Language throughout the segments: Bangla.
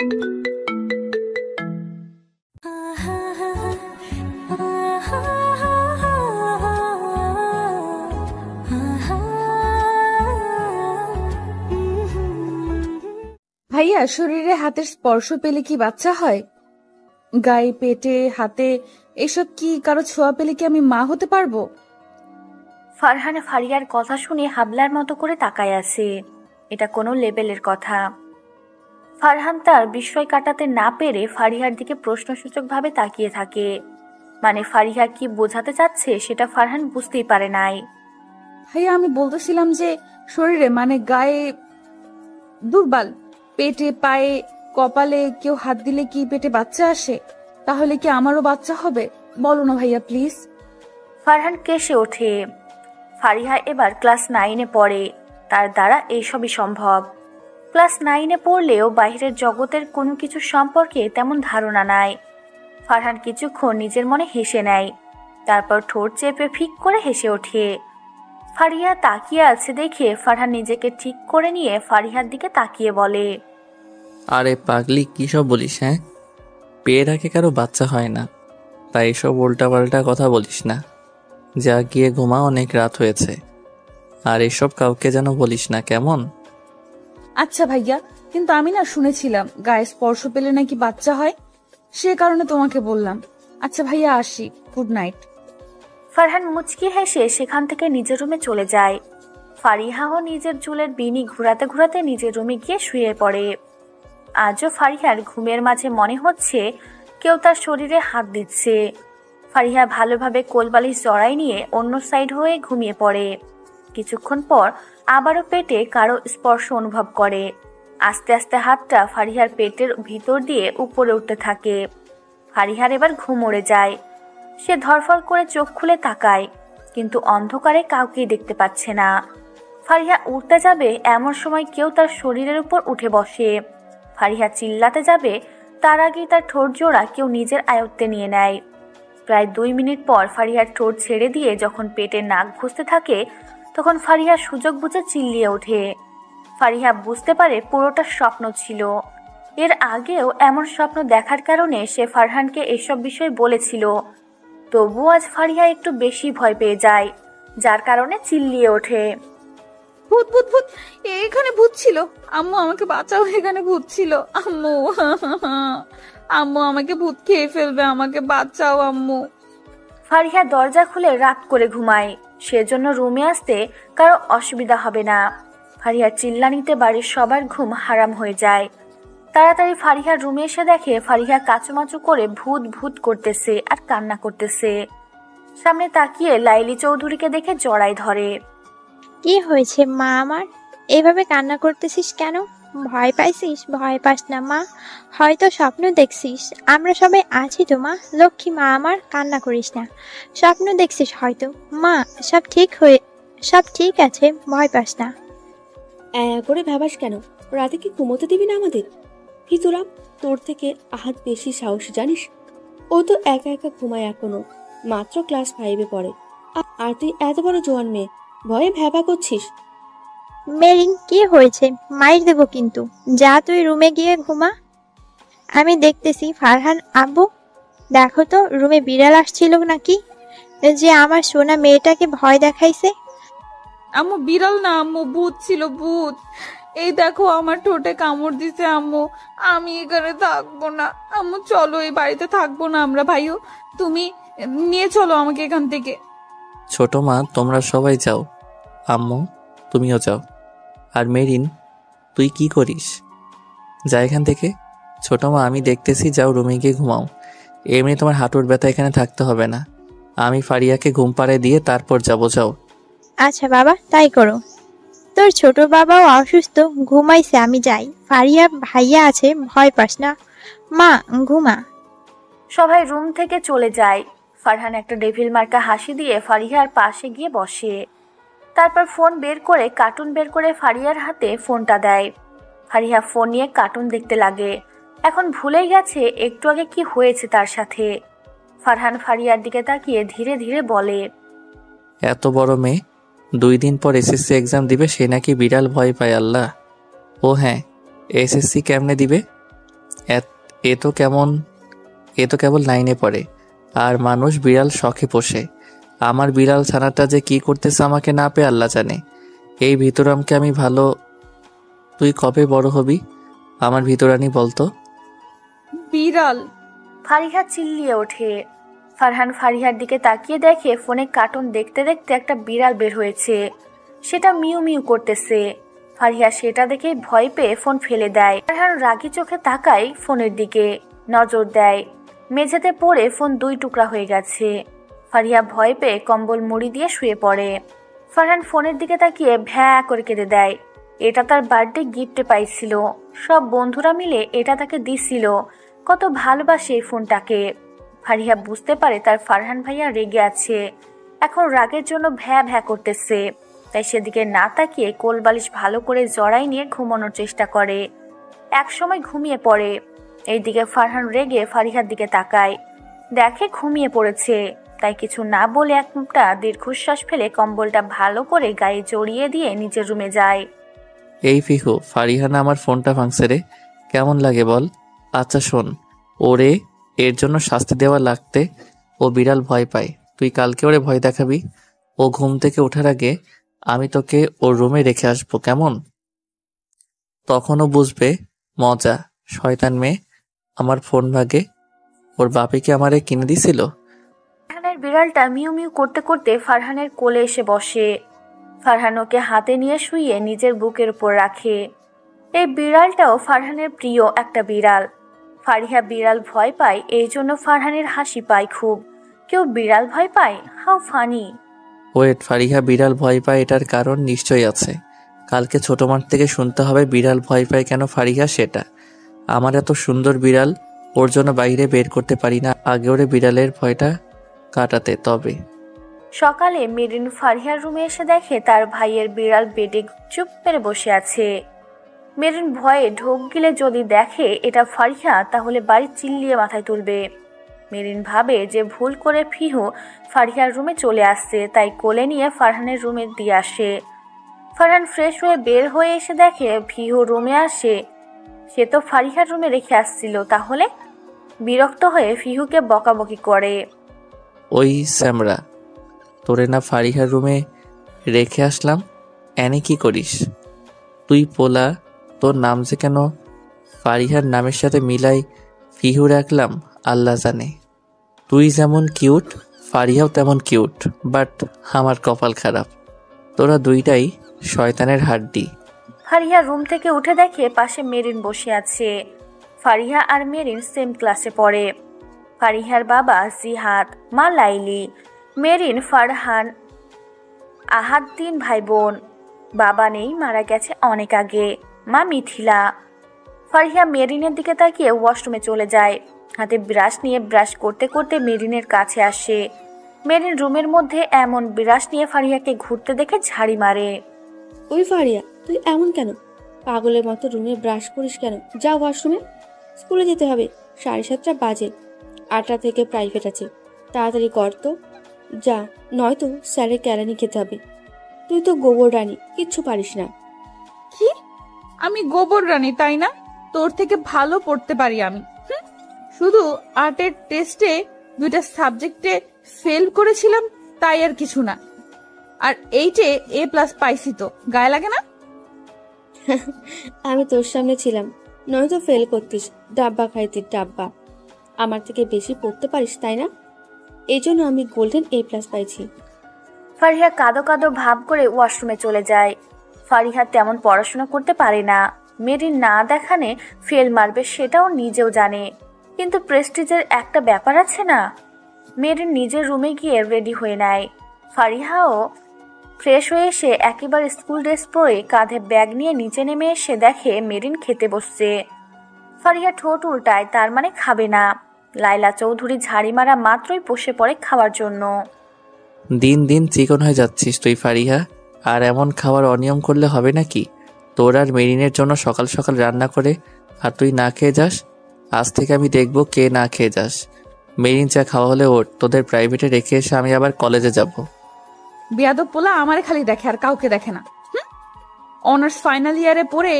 ভাইয়া, শরীরে হাতের স্পর্শ পেলে কি বাচ্চা হয়? গায়ে, পেটে, হাতে এসব কি কারো ছোঁয়া পেলে কি আমি মা হতে পারবো? ফারহান ফারিয়ার কথা শুনে হাবলার মতো করে তাকায় আছে। এটা কোনো লেভেলের কথা। ফারহান তার বিস্ময় কাটাতে না পেরে ফারিহার দিকে প্রশ্নসূচকভাবে তাকিয়ে থাকে। মানে ফারিহা কি বোঝাতে চাচ্ছে সেটা ফারহান বুঝতেই পারে নাই। ভাইয়া, আমি বলতেছিলাম যে শরীরে মানে গায়ে, দুর্বল, পেটে, পায়ে, কপালে কেউ হাত দিলে কি পেটে বাচ্চা আসে? তাহলে কি আমারও বাচ্চা হবে? বলো না ভাইয়া প্লিজ। ফারহান কেসে ওঠে। ফারিহা এবার ক্লাস 9-এ পড়ে, তার দ্বারা এইসবই সম্ভব। ক্লাস 9-এ পড়লেও বাইরের জগতের কোনো কিছু সম্পর্কে তেমন ধারণা নাই। ফারহান কিছুক্ষণ নিজের মনে হেসে নেয়, তারপর ঠোঁট চেপে ফিক করে হেসে ওঠে। ফারিহা তাকিয়ে আছে দেখে ফারহান নিজেকে ঠিক করে নিয়ে ফারিহার দিকে তাকিয়ে বলে, আরে পাগলি, কি সব বলিস? হ্যাঁ, পেয়ে রাখে কারো বাচ্চা হয় না, তাই সব উল্টাপাল্টা কথা বলিস না। যা গিয়ে ঘুমা, অনেক রাত হয়েছে। আর এসব কাউকে যেন বলিস না, কেমন? আচ্ছা ভাইয়া, কিন্তু আমি না শুনেছিলাম গায়ে স্পর্শ পেলে নাকি বাচ্চা হয়, সে কারণে তোমাকে বললাম। আচ্ছা ভাইয়া, আসি, গুড নাইট। ফারহান মুচকি হেসে সেখান থেকে নিজের রুমে চলে যায়। ফারিহাও নিজের চুলের বিনি ঘুরাতে ঘুরাতে নিজের রুমে গিয়ে শুয়ে পড়ে। আজও ফারিহার ঘুমের মাঝে মনে হচ্ছে কেউ তার শরীরে হাত দিচ্ছে। ফারিহা ভালোভাবে কোলবালিশ জড়াই নিয়ে অন্য সাইড হয়ে ঘুমিয়ে পড়ে। কিছুক্ষণ পর আবারও পেটে কারো স্পর্শ অনুভব করে। আস্তে আস্তে হাতটা ফারিহার পেটের ভিতর দিয়ে উপরে উঠতে থাকে। ফারিহার এবার ঘুম উড়ে যায়। সে ধরফর করে চোখ খুলে তাকায়, কিন্তু অন্ধকারে কাউকেই দেখতে পাচ্ছে না। ফারিহা উঠতে যাবে এমন সময় কেউ তার শরীরের উপর উঠে বসে। ফারিহা চিল্লাতে যাবে, তার আগেই তার ঠোঁট জোড়া কেউ নিজের আয়ত্তে নিয়ে নেয়। প্রায় 2 মিনিট পর ফারিহার ঠোঁট ছেড়ে দিয়ে যখন পেটে নাক ঘুষতে থাকে, তখন ফারিহা সুযোগ বুঝে চিল্লিয়ে ওঠে। ফারিহা বুঝতে পারে পুরোটা স্বপ্ন ছিল। এর আগেও এমন স্বপ্ন দেখার কারণে সে ফারহানকে এসব বিষয় বলেছিল। তবুও আজ ফারিহা একটু বেশি ভয় পেয়ে যায়, যার কারণে চিল্লিয়ে ওঠে, ভূত ভূত ভূত, এখানে ভূত ছিল। আম্মু আমাকে বাঁচাও, এখানে ভূত ছিল। আম্মু আম্মু আমাকে ভূত খেয়ে ফেলবে, আমাকে বাঁচাও আম্মু। ফারিহা দরজা খুলে রাত করে ঘুমায়, সেজন্য রুমে আসতে কারো অসুবিধা হবে না। ফারিহার চিল্লানিতে বাড়ির সবার ঘুম হারাম হয়ে যায়। তাড়াতাড়ি ফারিহার রুমে এসে দেখে ফারিহা কাচুমাচু করে ভূত ভূত করতেছে আর কান্না করতেছে। সামনে তাকিয়ে লাইলি চৌধুরীকে দেখে জড়াই ধরে। কি হয়েছে মা আমার? এভাবে কান্না করতেছিস কেন? ভয় পাইছিস? ভয় পাস না মা, হয়তো স্বপ্ন দেখছিস। আমরা সবাই আছি তো মা, লক্ষ্মী মা আমার, কান্না করিস না। স্বপ্ন দেখছিস হয়তো মা, সব ঠিক আছে, ভয় পাস না। করে ভাবাস কেন? রাতে কি ঘুমোতে দিবি না আমাদের? ভিতুরা, তোর থেকে আহাত বেশি সাহস জানিস। ও তো একা একা ঘুমায় এখনো, মাত্র ক্লাস 5-এ পড়ে। আর তুই এত বড় জোয়ান মেয়ে, ভয়ে ভ্যাবা করছিস। মেরিন, কি হয়েছে? মাইর দেবো কিন্তু। যা তুই রুমে গিয়ে ঘুমা, আমি দেখতেছি। ফারহান আব্বু, দেখো তো রুমে বিড়াল আসছিল নাকি, যে আমার সোনা মেয়েটাকে ভয় দেখাইছে। আম্মু, বিড়াল না আম্মু, ভূত ছিল, ভূত। এই দেখো আমার ঠোঁটে কামড় দিছে আম্মু। আমি এখানে থাকবো না আম্মু, চলো, এই বাড়িতে থাকবো না আমরা। ভাইও, তুমি নিয়ে চলো আমাকে এখান থেকে। ছোট মা, তোমরা সবাই যাও, আম্মু তুমিও যাও। আর মেরিন, তুই কি করিস? যা এখান থেকে। ছোট মা, আমি দেখতেছি, যাও রুমে গিয়ে ঘুমাও। এমনি তোমার হাঁটুর ব্যথা, এখানে থাকতে হবে না। আমি ফারিয়াকে ঘুম পাড়ায় দিয়ে তারপর যাবো, যাও। আচ্ছা বাবা, তাই করো। তোর ছোট বাবাও অসুস্থ, ঘুমাইছে, আমি যাই। ফারিয়া ভাইয়া আছে, ভয় পাস না মা, ঘুমা। সবাই রুম থেকে চলে যায়। ফারহান একটা ডেভিল মার্কা হাসি দিয়ে ফারিহার পাশে গিয়ে বসে। তারপর ফোন বের করে কার্টুন বের করে ফারিয়ার হাতে ফোনটা দেয়। ফারিহা ফোন নিয়ে কার্টুন দেখতে লাগে। এখন ভুলেই গেছে একটু আগে কি হয়েছে তার সাথে। ফারহান ফারিয়ার দিকে তাকিয়ে ধীরে ধীরে বলে, এত বড় মেয়ে 2 দিন পর এসএসসি এক্সাম দিবে, সে নাকি বিড়াল ভয় পায়। আল্লাহ। ও হ্যাঁ, এসএসসি কেমনে দিবে? এ তো কেমন, এ তো কেবল লাইনে পড়ে। আর মানুষ বিড়াল শখে পোষে। আমার বিড়াল ছানাটা যে কি করতেছে আমাকে না পেয়ে আল্লাহ জানে। এই ভিতরামকে আমি ভালো। তুই কবে বড় হবি আমার ভিতরানি বলতো? বিড়াল। ফারিহা চিল্লিয়ে ওঠে। ফারহান ফারিহার দিকে তাকিয়ে দেখে ফোনে কার্টুন দেখতে দেখতে একটা বিড়াল বের হয়েছে। সেটা মিউ মিউ করতেছে। ফারিহা সেটা দেখে ভয় পেয়ে ফোন ফেলে দেয়। ফারহান রাগী চোখে তাকায় ফোনের দিকে, নজর দেয়। মেঝেতে পড়ে ফোন 2 টুকরা হয়ে গেছে। ফারিহা ভয় পেয়ে কম্বল মুড়ি দিয়ে শুয়ে পড়ে। ফারহান ফোনের দিকে তাকিয়ে ভ্যা করে কেঁদে দেয়। এটা তার বার্থডে গিফটে পাইছিল। সব বন্ধুরা মিলে এটা তাকে দিছিল। কত ভালোবাসে এই ফোনটাকে। ফারিহা বুঝতে পারে তার ফারহান ভাইয়া রেগে আছে। এখন রাগের জন্য ভ্যা ভ্যা করতেছে। তাই সেদিকে না তাকিয়ে কোলবালিশ ভালো করে জড়াই নিয়ে ঘুমানোর চেষ্টা করে। একসময় ঘুমিয়ে পড়ে। এইদিকে ফারহান রেগে ফারিহার দিকে তাকায়, দেখে ঘুমিয়ে পড়েছে। তাই কিছু না বলে একটা দীর্ঘশ্বাস ফেলে কম্বলটা ভালো করে গায়ে জড়িয়ে দিয়ে নিজের রুমে যায়। এই ফিহু, ফারিহানা আমার ফোনটা ভাঙছে রে, কেমন লাগে বল? আচ্ছা শোন, ওরে এর জন্য শাস্তি দেওয়া লাগতে। ও বিড়াল ভয় পায়, তুই কালকে ওরে ভয় দেখাবি। ও ঘুম থেকে ওঠার আগে আমি তোকে ওর রুমে রেখে আসবো, কেমন? তখনও বুঝবে মজা। শয়তান মেয়ে, আমার ফোন ভাগে। ওর বাপে কি আমারে কিনে দিছিল? ফারহানের বিড়ালটা মিউ মিউ করতে করতে ফারহানের কোলে এসে বসে। ফারহান ওকে হাতে নিয়ে শুইয়ে নিজের বুকের উপর রাখে। এই বিড়ালটাও ফারহানের প্রিয় একটা বিড়াল। ফারিহা বিড়াল ভয় পায়, এই জন্য ফারহানের হাসি পায় খুব। কেউ বিড়াল ভয় পায়? How funny. ওয়েট, ফারিহা বিড়াল ভয় পায় এটার কারণ নিশ্চয়ই আছে। কালকে ছোট মাঠ থেকে শুনতে হবে বিড়াল ভয় পায় কেন ফারিহা সেটা। আমার এত সুন্দর বিড়াল, ওর জন্য বাইরে বের করতে পারি না। আগে ওরে বিড়ালের ভয়টা কাটাতে তবে। সকালে মেরিন ফারিহার রুমে এসে দেখে তার ভাইয়ের বিড়াল বেডে চুপ মেরে বসে আছে। মেরিন ভয়ে ঢোক গিলে যদি দেখে এটা ফারিহা, তাহলে বাড়ি চিল্লিয়ে মাথায় তুলবে। মেরিন ভাবে যে ভুল করে ফিহু ফারিহার রুমে চলে আসছে, তাই কোলে নিয়ে ফারহানের রুমে দিয়ে আসে। ফারহান ফ্রেশ হয়ে বের হয়ে এসে দেখে ফিহু রুমে আসে। সে তো ফারিহার রুমে রেখে আসছিল। তাহলে বিরক্ত হয়ে ফিহুকে বকাবকি করে। ওই স্যামরা, তোরে না ফারিহার রুমে রেখে আসলাম, এনে কি করিস তুই? পোলা, তোর নাম যে কেন ফারিহার নামের সাথে মিলাই ফিহু রাখলাম আল্লাহ জানে। তুই যেমন কিউট, ফারিহাও তেমন কিউট, বাট আমার কপাল খারাপ। তোরা দুইটাই শয়তানের হাড্ডি। ফারিহা রুম থেকে উঠে দেখে পাশে মেরিন বসে আছে। ফারিহা আর মেরিন সেম ক্লাসে পড়ে। ফারিহার বাবা জিহাদ, মা লাইলি, মেরিন, ফারহান, আহাদ 3 ভাই বোন। বাবা নেই, মারা গেছে অনেক আগে। মা মিথিলা। ফারিহা মেরিনের দিকে তাকিয়ে ওয়াশরুমে চলে যায়। হাতে ব্রাশ নিয়ে ব্রাশ করতে করতে মেরিনের কাছে আসে। মেরিন রুমের মধ্যে এমন ব্রাশ নিয়ে ফারিহাকে ঘুরতে দেখে ঝাড়ি মারে। ওই ফারিয়া, তুই এমন কেন? পাগলের মতো রুমে ব্রাশ করিস কেন? যা ওয়াশরুমে। স্কুলে যেতে হবে, 7:30 বাজে। 8টা থেকে প্রাইভেট আছে, তাড়াতাড়ি কর তো। যা, নয়তো স্যারের কেরানি খেতে হবে। তুই তো গোবর রানী, কিচ্ছু পারিস না। কি? আমি গোবর রানী তাই না? তোর থেকে ভালো পড়তে পারি আমি। শুধু আর্টের টেস্টে 2টা সাবজেক্টে ফেল করেছিলাম, তাই আর কিছু না। আর 8-এ A+ পাইছি তো, গায়ে লাগে না? আমি তোর সামনে ছিলাম, নয়তো ফেল করতিস। ডাব্বা খাইতি, ডাব্বা। আমার থেকে বেশি পড়তে পারিস তাই না? এই জন্য আমি গোল্ডেন A+ পাইছি। ফারিহা কাঁদো কাঁদো ভাব করে ওয়াশরুমে চলে যায়। ফারিহা তেমন পড়াশোনা করতে পারে না। মেরিন না দেখানে ফেল মারবে সেটাও নিজেও জানে, কিন্তু প্রেস্টিজের একটা ব্যাপার আছে না। মেরিন নিজের রুমে গিয়ে রেডি হয়ে নেয়। ফারিহাও ফ্রেশ হয়ে এসে একেবারে স্কুল ড্রেস পরে কাঁধে ব্যাগ নিয়ে নিচে নেমে এসে দেখে মেরিন খেতে বসছে। ফারিহা ঠোঁট উল্টায়, তার মানে খাবে না। লাইলা চৌধুরী ঝাড়ি মারা মাত্রই বসে পড়ে খাওয়ার জন্য। দিন দিন চিকন হয়ে যাচ্ছিস তুই ফারিহা। আর এমন খাওয়ার অনিয়ম করলে হবে নাকি? তোর আর মেরিনের জন্য সকাল সকাল রান্না করে আর তুই না খেয়ে যাস। আজ থেকে আমি দেখব কে না খেয়ে যাস। মেরিন চা খাওয়া হলে ওর, তোদের প্রাইভেটে রেখে এসে আমি আবার কলেজে যাব। বেয়াদব পোলা আমারে খালি দেখে আর কাউকে দেখে না। অনার্স ফাইনাল ইয়ারে পড়ে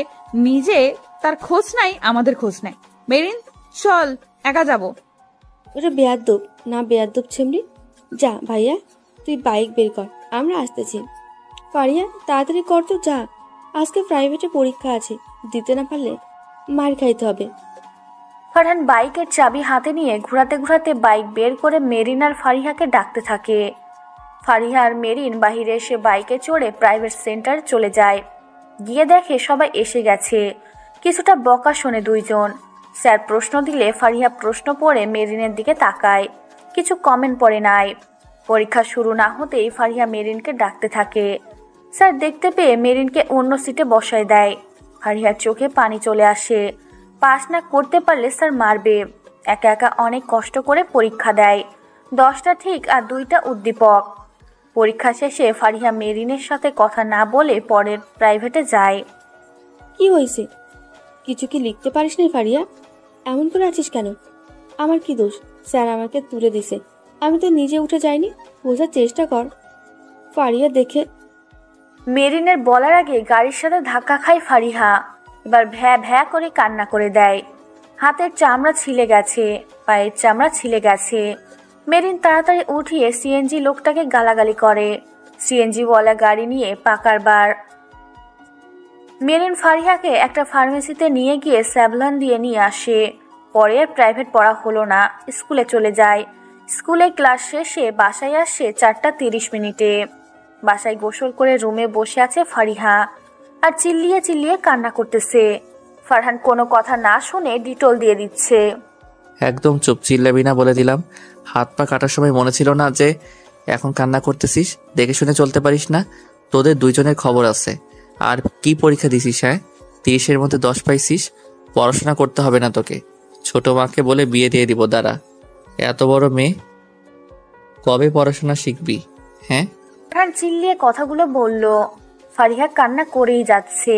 নিজে তার খোঁজ নাই, আমাদের খোঁজ নাই। মেরিন চল, একা যাব। ওটা বেয়াদ্দব না বেয়াদ্দব ছেমড়ি। যা ভাইয়া, তুই বাইক বের কর, আমরা আসতেছি। ফারিয়া তাড়াতাড়ি কর তো, যা, আজকে প্রাইভেটে পরীক্ষা আছে, দিতে না পারলে মার খাইতে হবে। ফারহান বাইকের চাবি হাতে নিয়ে ঘোরাতে ঘোরাতে বাইক বের করে মেরিন আর ফারিহাকে ডাকতে থাকে। ফারিহা আর মেরিন বাহিরে এসে বাইকে চড়ে প্রাইভেট সেন্টার চলে যায়। গিয়ে দেখে সবাই এসে গেছে। কিছুটা বকা শোনে দুইজন। স্যার প্রশ্ন দিলে ফারিহা প্রশ্ন পড়ে মেরিনের দিকে তাকায়, কিছু কমেন্ট পড়ে নাই। পরীক্ষা শুরু না হতেই ফারিহা মেরিনকে ডাকতে থাকে। স্যার দেখতে পেয়ে মেরিনকে অন্য সিটে বসায় দেয়। ফারিহার চোখে পানি চলে আসে। পাস না করতে পারলে স্যার মারবে। একা একা অনেক কষ্ট করে পরীক্ষা দেয়। 10টা ঠিক আর 2টা উদ্দীপক। পরীক্ষা শেষে ফারিহা মেরিনের সাথে কথা না বলে পরের প্রাইভেটে যায়। কি হয়েছে? কিছু কি লিখতে পারিস নাই ফারিয়া? এমন করে আছিস কেন? আমার কি দোষ? স্যার আমাকে তুলে দিছে, আমি তো নিজে উঠে যাইনি, বোঝার চেষ্টা কর। ফারিয়া দেখে মেরিনের বলার আগে গাড়ির সাথে ধাক্কা খায় ফারিহা। এবার ভ্যা ভ্যা করে কান্না করে দেয়। হাতের চামড়া ছিলে গেছে, পায়ের চামড়া ছিলে গেছে। মেরিন তাড়াতাড়ি উঠিয়ে সিএনজি লোকটাকে গালাগালি করে। সিএনজি ওয়ালা গাড়ি নিয়ে পাকার বার। মেরিন ফারিহাকে একটা ফার্মেসিতে নিয়ে গিয়ে স্যাভলন দিয়ে নিয়ে আসে। পরে প্রাইভেট পড়া হলো না, স্কুলে চলে যায়। স্কুলে ক্লাস শেষে বাসায় আসে 4:30 বাসায় গোসল করে রুমে বসে আছে ফারিহা আর চিল্লিয়ে চিল্লিয়ে কান্না করতেছে। ফারহান কোনো কথা না শুনে ডিটল দিয়ে দিচ্ছে। একদম চুপ, চিল্লাবি না বলে দিলাম। হাত পা কাটার সময় মনে ছিল না যে এখন কান্না করতেছিস? দেখে শুনে চলতে পারিস না? তোদের দুইজনের খবর আছে। আর কি পরীক্ষা দিছিস? হ্যাঁ, 30-এর মধ্যে 10 পাইছিস? পড়াশোনা করতে হবে না তোকে, ছোট মাকে বলে বিয়ে দিয়ে দিব। দাঁড়া, এত বড় মেয়ে, কবে পড়াশোনা শিখবি? হ্যাঁ, ফারহান চিল্লিয়ে কথাগুলো বলল। ফারিহা কান্না করেই যাচ্ছে।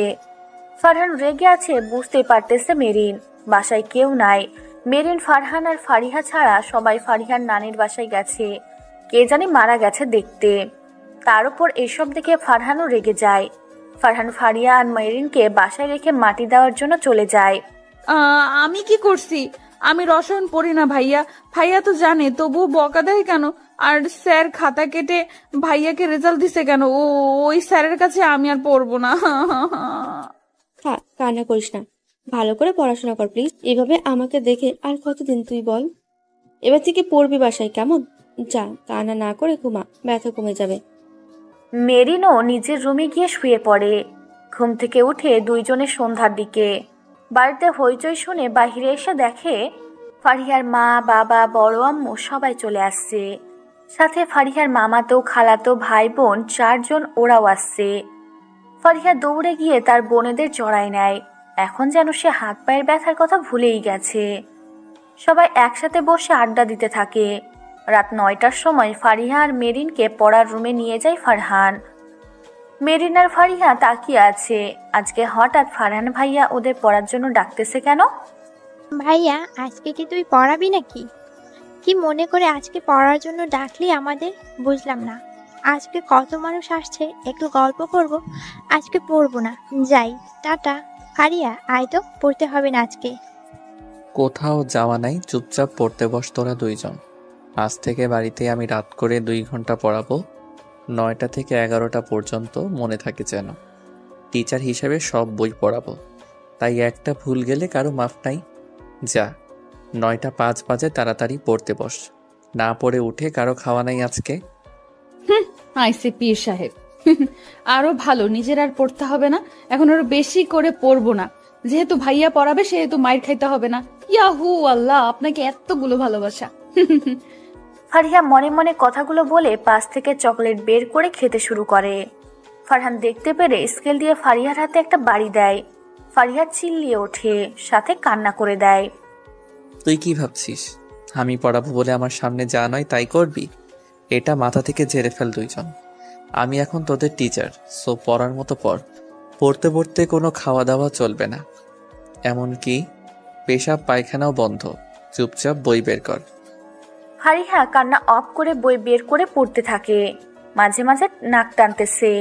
ফারহান রেগে আছে বুঝতেই পারতেছে মেরিন। বাসায় কেউ নাই। মেরিন, ফারহান আর ফারিহা ছাড়া সবাই ফারিহার নানির বাসায় গেছে। কে জানি মারা গেছে দেখতে। তার উপর এসব দেখে ফারহানও রেগে যায়। ফারহান ফারিয়া আর মেরিনকে বাসায় রেখে মাটি দেওয়ার জন্য চলে যায়। আমি কি করছি? আমি রসায়ন পড়ি না ভাইয়া। ভাইয়া তো জানে, তবুও বকা দেয় কেন? আর স্যার খাতা কেটে ভাইয়াকে রেজাল্ট দিছে কেন? ওই স্যারের কাছে আমি আর পড়বো না। থাক, কান্না করিস না, ভালো করে পড়াশোনা কর প্লিজ। এভাবে আমাকে দেখে আর কতদিন তুই বল? এবার থেকে পড়বি বাসায়, কেমন? যা, কান্না না করে ঘুমা, ব্যথা কমে যাবে। মেরিনও নিজের রুমে গিয়ে শুয়ে পড়ে। ঘুম থেকে উঠে দুইজনে সন্ধ্যার দিকে। বাড়িতে হইচই শুনে বাহিরে এসে দেখে ফারিহার মা, বাবা, বড় আম্মু সবাই চলে আসছে। সাথে ফারিহার মামাতো, খালাতো, ভাই বোন 4 জন, ওরাও আসছে। ফারিহা দৌড়ে গিয়ে তার বোনেদের জড়ায় নেয়। এখন যেন সে হাত পায়ের ব্যথার কথা ভুলেই গেছে। সবাই একসাথে বসে আড্ডা দিতে থাকে। রাত 9টার সময় ফারিহা আর মেরিনকে পড়ার রুমে নিয়ে যায় ফারহান। মেরিন আর ফারিহা তাকিয়ে আছে। আজকে হঠাৎ ফারহান ভাইয়া ওদের পড়ার জন্য ডাকতেছে কেন? ভাইয়া, আজকে কি তুই পড়াবি নাকি? কি মনে করে আজকে পড়ার জন্য ডাকলি আমাদের? বুঝলাম না। আজকে কত মানুষ আসছে, একটু গল্প করব। আজকে পড়বো না, যাই, টাটা। ফারিয়া, আয় তো, পড়তে হবে না আজকে। কোথাও যাওয়া নাই, চুপচাপ পড়তে বস তোরা দুইজন। আজ থেকে বাড়িতে আমি রাত করে 2 ঘন্টা পড়াবো, 9টা থেকে 11টা পর্যন্ত, মনে থাকে যেন। টিচার হিসেবে সব বই পড়াবো, তাই একটা ভুল গেলে কারো মাফ নাই। যা, 9টা 5 বাজে তাড়াতাড়ি পড়তে বস। না পড়ে উঠে কারো খাওয়া নাই আজকে। আইসে পীর সাহেব। আরো ভালো, নিজের আর পড়তে হবে না। এখন আরো বেশি করে পড়বো না। যেহেতু ভাইয়া পড়াবে সেহেতু মাইর খাইতে হবে না। ইয়াহু আল্লাহ, আপনাকে এতগুলো ভালোবাসা। ফারিহা মনে মনে কথাগুলো বলে পাশ থেকে চকলেট বের করে খেতে শুরু করে। ফারহান দেখতে পেরে স্কেল দিয়ে ফারিহার হাতে একটা বাড়ি দেয়। ফারিহা চিল্লিয়ে ওঠে, সাথে কান্না করে দেয়। তুই কি ভাবছিস আমি পড়াবো বলে আমার সামনে যা নয় তাই করবি? এটা মাথা থেকে ঝেড়ে ফেল দুইজন। আমি এখন তোদের টিচার, সো পড়ার মতো পড়। পড়তে পড়তে কোনো খাওয়া দাওয়া চলবে না, এমনকি পেশাব পায়খানাও বন্ধ। চুপচাপ বই বের কর। ফারিহা কান্না অফ করে বই বের করে পড়তে থাকে। মাঝে মাঝে নাক টানতেছে।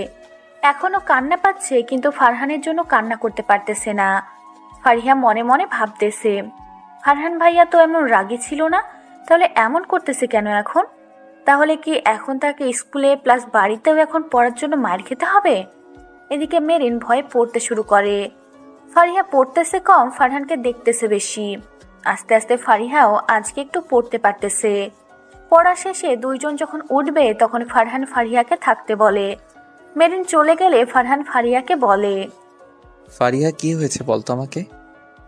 এখনো কান্না পাচ্ছে, কিন্তু ফারহানের জন্য কান্না করতে পারতেছে না। ফারিহা মনে মনে ভাবতেছে, ফারহান ভাইয়া তো এমন রাগী ছিল না, তাহলে এমন করতেছে কেন এখন? তাহলে কি এখন তাকে স্কুলে প্লাস বাড়িতেও এখন পড়ার জন্য মার খেতে হবে? এদিকে মেরিন ভয়ে পড়তে শুরু করে। ফারিহা পড়তেছে কম, ফারহানকে দেখতেছে বেশি। আস্তে আস্তে ফারিহাও আজকে একটু পড়তে পারতেছে। পড়া শেষে দুইজন যখন উঠবে তখন ফারহান ফারিহাকে থাকতে বলে। মেরিন চলে গেলে ফারহান ফারিহাকে বলে, ফারিহা কি হয়েছে বলতো আমাকে?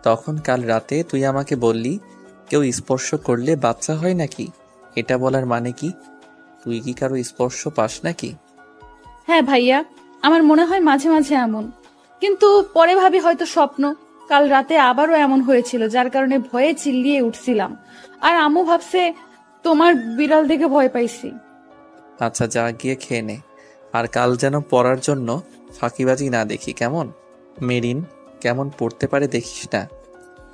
তখন কাল রাতে তুই আমাকে বললি কেউ স্পর্শ করলে বাচ্চা হয় নাকি, এটা বলার মানে কি? তুই কি কারো স্পর্শ পাস নাকি? হ্যাঁ ভাইয়া, আমার মনে হয় মাঝে মাঝে এমন, কিন্তু পরে ভাবি হয়তো স্বপ্ন। কাল রাতে আবারও এমন হয়েছিল, যার কারণে ভয়ে চিল্লিয়ে উঠছিলাম। আর আম্মু ভাবছে তোমার বিড়াল দেখে ভয় পাইছি। আচ্ছা যা গিয়ে খেয়ে নে, আর কাল যেন পড়ার জন্য ফাঁকিবাজি না দেখি, কেমন? মেরিন কেমন পড়তে পারে দেখিস না।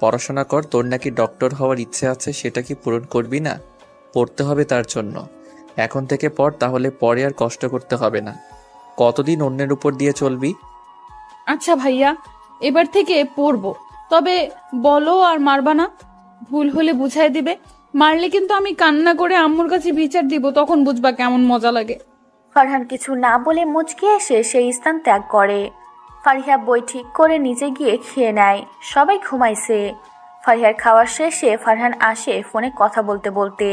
পড়াশোনা কর, তোর নাকি ডক্টর হওয়ার ইচ্ছে আছে, সেটা কি পূরণ করবি না? পড়তে হবে তার জন্য। এখন থেকে পড়, তাহলে পরে আর কষ্ট করতে হবে না। কতদিন অন্যের উপর দিয়ে চলবি? আচ্ছা ভাইয়া, এবার থেকে পড়বো, তবে বলো আর মারবা না। ভুল হলে বুঝাই দিবে, মারলে কিন্তু আমি কান্না করে আম্মুর কাছে বিচার দিব, তখন বুঝবা কেমন মজা লাগে। ফারহান কিছু না বলে মুচকি এসে সেই স্থান ত্যাগ করে। ফারিহা বই ঠিক করে নিচে গিয়ে খেয়ে নেয়। সবাই ঘুমাইছে। ফারিহার খাওয়ার শেষে ফারহান আসে ফোনে কথা বলতে বলতে।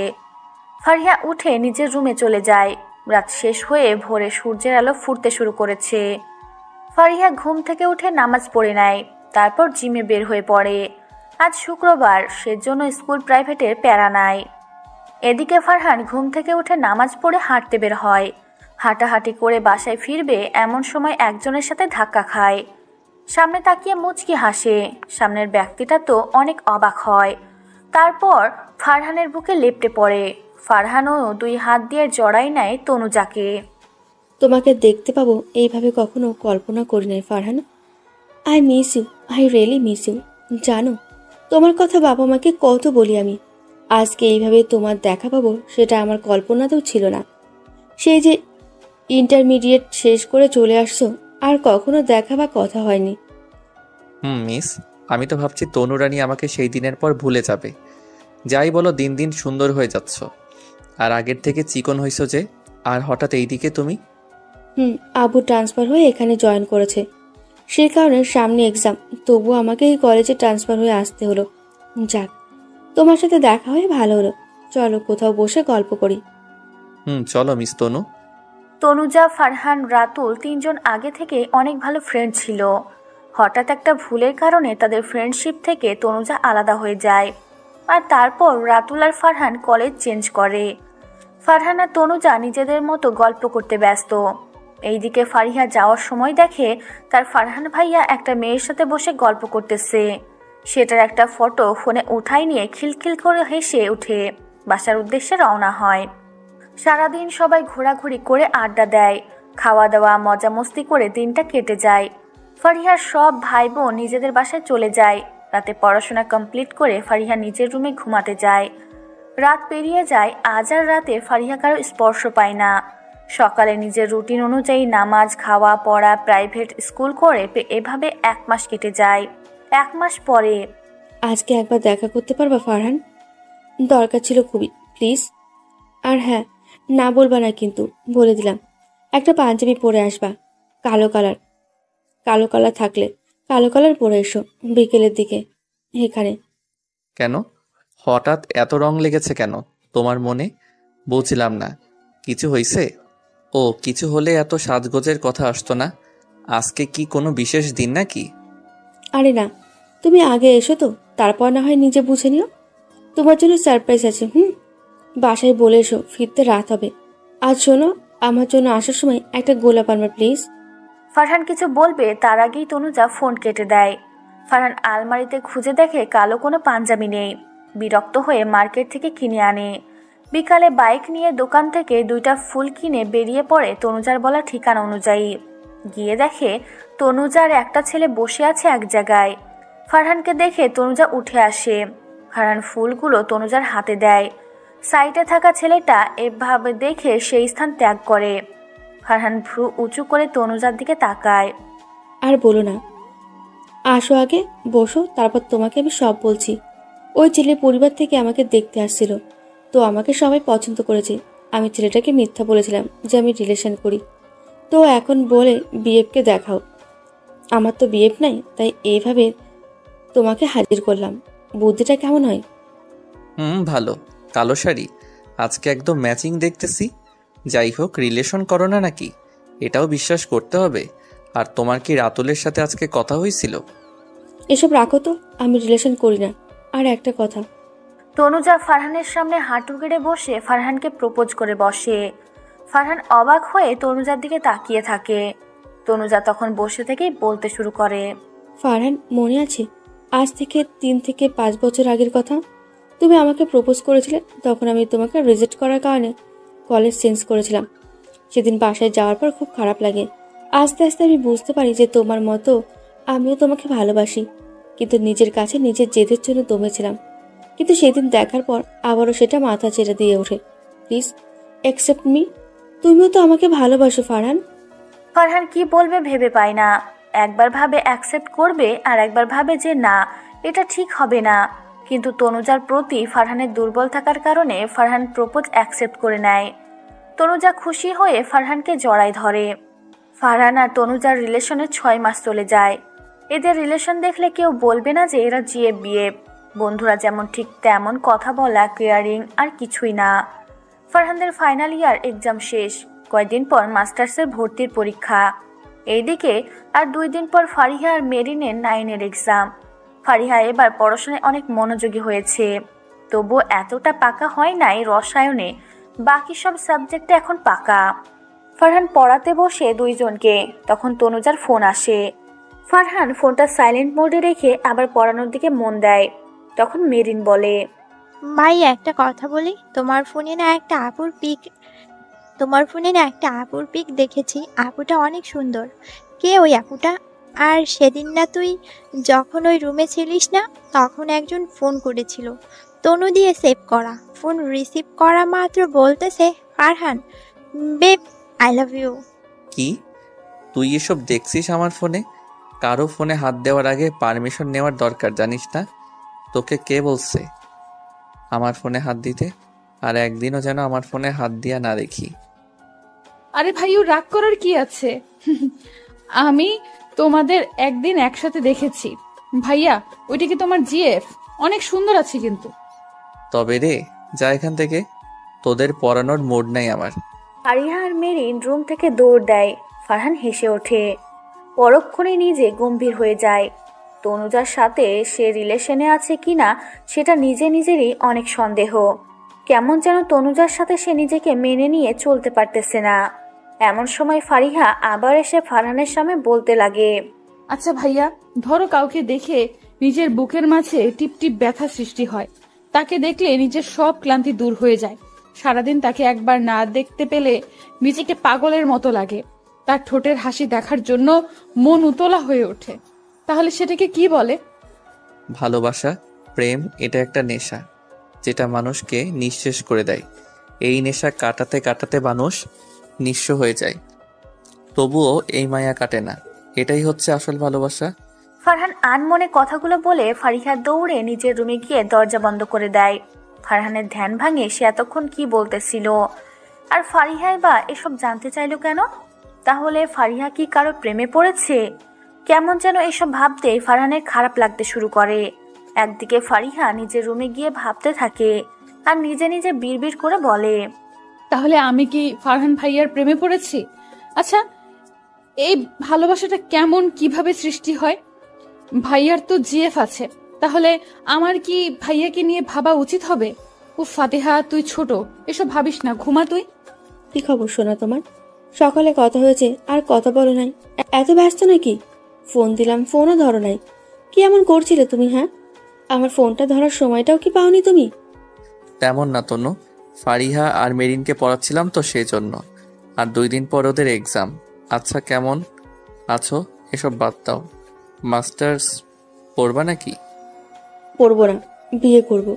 ফারিহা উঠে নিজের রুমে চলে যায়। রাত শেষ হয়ে ভোরে সূর্যের আলো ফুটতে শুরু করেছে। ফারিহা ঘুম থেকে উঠে নামাজ পড়ে নেয়, তারপর জিমে বের হয়ে পড়ে। আজ শুক্রবার, সেজন্য স্কুল প্রাইভেটের প্যারা নাই। এদিকে ফারহান ঘুম থেকে উঠে নামাজ পড়ে হাঁটতে বের হয়। হাঁটাহাঁটি করে বাসায় ফিরবে এমন সময় একজনের সাথে ধাক্কা খায়। সামনে তাকিয়ে মুচকি হাসে। সামনের ব্যক্তিটা তো অনেক অবাক হয়। তারপর ফারহানের বুকে লেপ্টে পড়ে। ফারহানও দুই হাত দিয়ে জড়াই নেয় তনুজাকে। তোমাকে দেখতে পাবো এইভাবে কখনো কল্পনা করি নাই Farhan. I miss you, I really miss you. জানো, তোমার কথা বাবা মাকে কত বলি আমি। আজকে এইভাবে তোমার দেখা পাবো সেটা আমার কল্পনাতেও ছিল না। সেই যে ইন্টারমিডিয়েট শেষ করে চলে আসছো, আর কখনো দেখা বা কথা হয়নি। মিস, আমি তো ভাবছি তনুরানী আমাকে সেই দিনের পর ভুলে যাবে। যাই বলো, দিন দিন সুন্দর হয়ে যাচ্ছ, আর আগের থেকে চিকন হইছো যে। আর হঠাৎ এইদিকে তুমি? আবু ট্রান্সফার হয়ে এখানে জয়েন করেছে, সে কারণে সামনে এক্সাম, তবুও আমাকে এই কলেজে ট্রান্সফার হয়ে আসতে হলো। যাক, তোমার সাথে দেখা হয়ে ভালো হলো। চলো কোথাও বসে গল্প করি। চলো মিস তনু। তনুজা, ফারহান, রাতুল তিনজন আগে থেকে অনেক ভালো ফ্রেন্ড ছিল। হঠাৎ একটা ভুলের কারণে তাদের ফ্রেন্ডশিপ থেকে তনুজা আলাদা হয়ে যায়। আর তারপর রাতুল আর ফারহান কলেজ চেঞ্জ করে। ফারহান আর তনুজা নিজেদের মতো গল্প করতে ব্যস্ত। এইদিকে ফারিহা যাওয়ার সময় দেখে তার ফারহান ভাইয়া একটা মেয়ের সাথে বসে গল্প করতেছে। সেটার একটা ফটো ফোনে উঠাই নিয়ে খিলখিল করে হেসে উঠে বাসার উদ্দেশ্যে রওনা হয়। সারাদিন সবাই ঘোরাঘুরি করে আড্ডা দেয়, খাওয়া দাওয়া মজা মস্তি করে দিনটা কেটে যায়। ফারিহার সব ভাই বোন নিজেদের বাসায় চলে যায়। রাতে পড়াশোনা কমপ্লিট করে ফারিহা নিজের রুমে ঘুমাতে যায়। রাত পেরিয়ে যায়, আজ আর রাতে ফারিহা কারো স্পর্শ পায় না। সকালে নিজের রুটিন অনুযায়ী নামাজ, খাওয়া, পড়া, প্রাইভেট স্কুল করে এভাবে 1 মাস কেটে যায়। 1 মাস পরে, আজকে একবার দেখা করতে পারবা ফারহান? দরকার ছিল খুবই, প্লিজ। আর হ্যাঁ, না বলবা না কিন্তু, বলে দিলাম। একটা পাঞ্জাবি পরে আসবা, কালো কালার থাকলে কালো কালার পরে এসো বিকেলের দিকে এখানে। কেন হঠাৎ এত রং লেগেছে কেন তোমার মনে? বুঝলাম না, কিছু হয়েছে? ও, কিছু হলে এত সাজগোজের কথা আসতো না। আজকে কি কোনো বিশেষ দিন নাকি? আরে না, তুমি আগে এসো তো, তারপর না হয় নিজে বুঝে নিও। তোমার জন্য সারপ্রাইজ আছে। বাসায় বলে এসো, ফিরতে রাত হবে। আজ শোনো, আমার জন্য আসার সময় একটা গোলাপ আনবা প্লিজ। ফারহান কিছু বলবে তার আগেই তনুজা ফোন কেটে দেয়। ফারহান আলমারিতে খুঁজে দেখে কালো কোনো পাঞ্জাবি নেই। বিরক্ত হয়ে মার্কেট থেকে কিনে আনে। বিকালে বাইক নিয়ে দোকান থেকে 2টা ফুল কিনে বেরিয়ে পড়ে তনুজার বলা ঠিকানা অনুযায়ী। গিয়ে দেখে তনুজার একটা ছেলে বসে আছে এক জায়গায়। ফারহানকে দেখে তনুজা উঠে আসে। ফারহান ফুলগুলো তনুজার হাতে দেয়। সাইডে থাকা ছেলেটা এভাবে দেখে সেই স্থান ত্যাগ করে। ফারহান ভ্রু উঁচু করে তনুজার দিকে তাকায়। আর বলো না, আসো আগে বসো, তারপর তোমাকে আমি সব বলছি। ওই ছেলে পরিবার থেকে আমাকে দেখতে আসছিল, তো আমাকে সবাই পছন্দ করেছে। আমি ছেলেটাকে মিথ্যা বলেছিলাম যে আমি রিলেশন করি, তো এখন বলে বিএফকে দেখাও। আমার তো বিএফ নাই, তাই এইভাবে তোমাকে হাজির করলাম। বুদ্ধিটা কেমন হয়? ভালো। কালো শাড়ি আজকে একদম ম্যাচিং দেখতেছি। যাই হোক, রিলেশন করো না নাকি? এটাও বিশ্বাস করতে হবে। আর তোমার কি রাতুলের সাথে আজকে কথা হয়েছিল? এসব রাখো তো, আমি রিলেশন করি না। আর একটা কথা, তনুজা ফারহানের সামনে হাঁটু গেড়ে বসে ফারহানকে প্রপোজ করে বসে। ফারহান অবাক হয়ে তনুজার দিকে তাকিয়ে থাকে। তনুজা তখন বসে থেকেই বলতে শুরু করে। ফারহান, মনে আছে আজ থেকে 3 থেকে 5 বছর আগের কথা? তুমি আমাকে প্রপোজ করেছিলে, তখন আমি তোমাকে রিজেক্ট করার কারণে কলেজ চেঞ্জ করেছিলাম। সেদিন বাসায় যাওয়ার পর খুব খারাপ লাগে। আস্তে আস্তে আমি বুঝতে পারি যে তোমার মতো আমিও তোমাকে ভালোবাসি, কিন্তু নিজের কাছে নিজের জেদের জন্য দমেছিলাম। কিন্তু সেদিন দেখার পর আবারও সেটা মাথা চেড়ে দিয়ে ওঠে। Please accept me. তুমিও তো আমাকে ভালোবাসো ফারহান। ফারহান কি বলবে ভেবে পায় না। একবার ভাবে অ্যাকসেপ্ট করবে, আর একবার ভাবে যে না, এটা ঠিক হবে না। কিন্তু তনুজার প্রতি ফারহানের দুর্বল থাকার কারণে ফারহান প্রপোজ অ্যাকসেপ্ট করে নেয়। তনুজা খুশি হয়ে ফারহানকে জড়ায় ধরে। ফারহান আর তনুজার রিলেশনে 6 মাস চলে যায়। এদের রিলেশন দেখলে কেউ বলবে না যে এরা জিএফ বিএফ। বন্ধুরা যেমন ঠিক তেমন, কথা বলা, কেয়ারিং আর কিছুই না। ফারহানদের ফাইনাল ইয়ার এক্সাম শেষ। কয়েকদিন পর মাস্টার্সের ভর্তির পরীক্ষা। এইদিকে আর 2 দিন পর ফারিহা আর মেরিনের 9-এর এক্সাম। ফারিহা এবার পড়াশোনায় অনেক মনোযোগী হয়েছে, তবুও এতটা পাকা হয় নাই রসায়নে। বাকি সব সাবজেক্টে এখন পাকা। ফারহান পড়াতে বসে 2 জনকে, তখন তনুজার ফোন আসে। ফারহান ফোনটা সাইলেন্ট মোডে রেখে আবার পড়ানোর দিকে মন দেয়। তখন মেরিন বলে, ভাই একটা কথা বলি, তোমার ফোনে না একটা আপুর পিক দেখেছি। আপুটা অনেক সুন্দর। কে ওই আপুটা? আর সেদিন না তুই যখন ওই রুমে ছিলিস না, তখন একজন ফোন করেছিল, তনু দিয়ে সেভ করা। ফোন রিসিভ করা মাত্র বলতেছে, Farhan babe I love you. কি তুই এসব দেখছিস আমার ফোনে? কারো ফোনে হাত দেওয়ার আগে পারমিশন নেওয়ার দরকার, জানিস না? তোকে কে বলছে আমার ফোনে হাত দিতে? আর একদিনও যেন আমার ফোনে হাত দিয়া না দেখি। আরে ভাইও, রাগ করার কি আছে? আমি তোমাদের একদিন একসাথে দেখেছি। ভাইয়া, ওইটা কি তোমার জিএফ? অনেক সুন্দর আছে কিন্তু। তবে রে, যা এখান থেকে, তোদের পড়ানোর মুড নাই আমার। ফারিহা আর মেরিন রুম থেকে দৌড় দেয়। ফারহান হেসে ওঠে। পরক্ষণে নিজে গম্ভীর হয়ে যায়। তনুজার সাথে সে রিলেশনে আছে কিনা সেটা নিজেরই অনেক সন্দেহ। কেমন যেন তনুজার সাথে সে নিজেকে মেনে নিয়ে চলতে পারতেছে না। এমন সময় ফারিহা আবার এসে ফারহানের সামনে বলতে লাগে, আচ্ছা ভাইয়া, ধরো কাউকে দেখে নিজের বুকের মাঝে টিপ টিপ ব্যথা সৃষ্টি হয়। তাকে দেখলে নিজের সব ক্লান্তি দূর হয়ে যায়। সারাদিন তাকে একবার না দেখতে পেলে নিজেকে পাগলের মতো লাগে। তার ঠোঁটের হাসি দেখার জন্য মন উতলা হয়ে ওঠে। তাহলে সেটাকে কি বলে? ভালোবাসা, প্রেম, এটা একটা নেশা যেটা মানুষকে নিঃশেষ করে দেয়। এই নেশা কাটাতে কাটাতে মানুষ নিঃস্ব হয়ে যায়, তবুও এই মায়া কাটে না। এটাই হচ্ছে আসল ভালোবাসা। ফারহান আনমনে কথাগুলো বলে ফারিহা দৌড়ে নিজের রুমে গিয়ে দরজা বন্ধ করে দেয়। ফারহানের ধ্যান ভাঙে সে এতক্ষণ কি বলতেছিল, আর ফারিহাই বা এসব জানতে চাইলো কেন? তাহলে ফারিহা কি কারো প্রেমে পড়েছে? কেমন যেন এসব ভাবতে ফারহানের খারাপ লাগতে শুরু করে। একদিকে ফারিহা নিজের রুমে গিয়ে ভাবতে থাকে, আর নিজে নিজে বিড়বিড় করে বলে, তাহলে আমি কি ফারহান ভাইয়ার প্রেমে পড়েছি? আচ্ছা, এই ভালোবাসাটা কেমন, কিভাবে সৃষ্টি হয়? ভাইয়ার তো জিএফ আছে, তাহলে আমার কি ভাইয়াকে নিয়ে ভাবা উচিত হবে? ও ফাতেহা, তুই ছোট, এসব ভাবিস না, ঘুমা তুই। কি খবর শোনা তোমার? সকালে কথা হয়েছে আর কথা বলো নাই। এত ব্যস্ত নাকি? ফোন দিলাম, ফোনও ধরো নাই। কি এমন করছিলে তুমি? হ্যাঁ, আমার ফোনটা ধরার সময়টাও কি পাওনি তুমি? তেমন না তনু, ফারিহা আর মেরিনকে পড়াচ্ছিলাম তো সেই জন্য। আর 2 দিন পর ওদের এক্সাম। আচ্ছা, কেমন আছো? এসব বাদ দাও। মাস্টার্স পড়বা নাকি? পড়বো না, বিয়ে করব।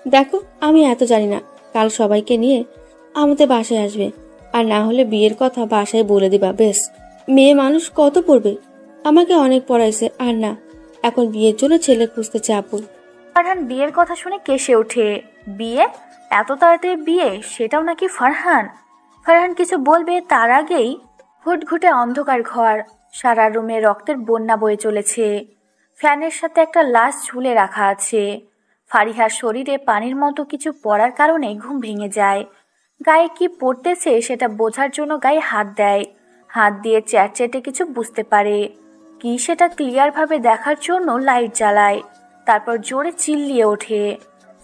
দেখো, আমি এত জানি না। কাল সবাইকে নিয়ে আমাদের বাসায় আসবে, আর না হলে বিয়ের কথা বাসায় বলে দিবা। বেশ, মেয়ে মানুষ কত পড়বে? আমাকে অনেক পড়াইছে, আর না, এখন বিয়ের জন্য ছেলে খুঁজতে চাপু। ফারহান বিয়ের কথা শুনে কেসে ওঠে। বিয়ে? এত তাড়াতাড়ি বিয়ে, সেটাও নাকি ফারহান? ফারহান কিছু বলবে তার আগেই ঘুটঘুটে অন্ধকার ঘর, সারা রুমে রক্তের বন্যা বয়ে চলেছে। ফ্যানের সাথে একটা লাশ ঝুলে রাখা আছে। ফারিহার শরীরে পানির মতো কিছু পড়ার কারণে ঘুম ভেঙে যায়। গায়ে কি পড়তেছে সেটা বোঝার জন্য গায়ে হাত দেয়। হাত দিয়ে চ্যাটচ্যাটে কিছু বুঝতে পারে কি সেটা ক্লিয়ারভাবে দেখার জন্য লাইট জ্বালায়। তারপর জোরে চিল্লিয়ে ওঠে।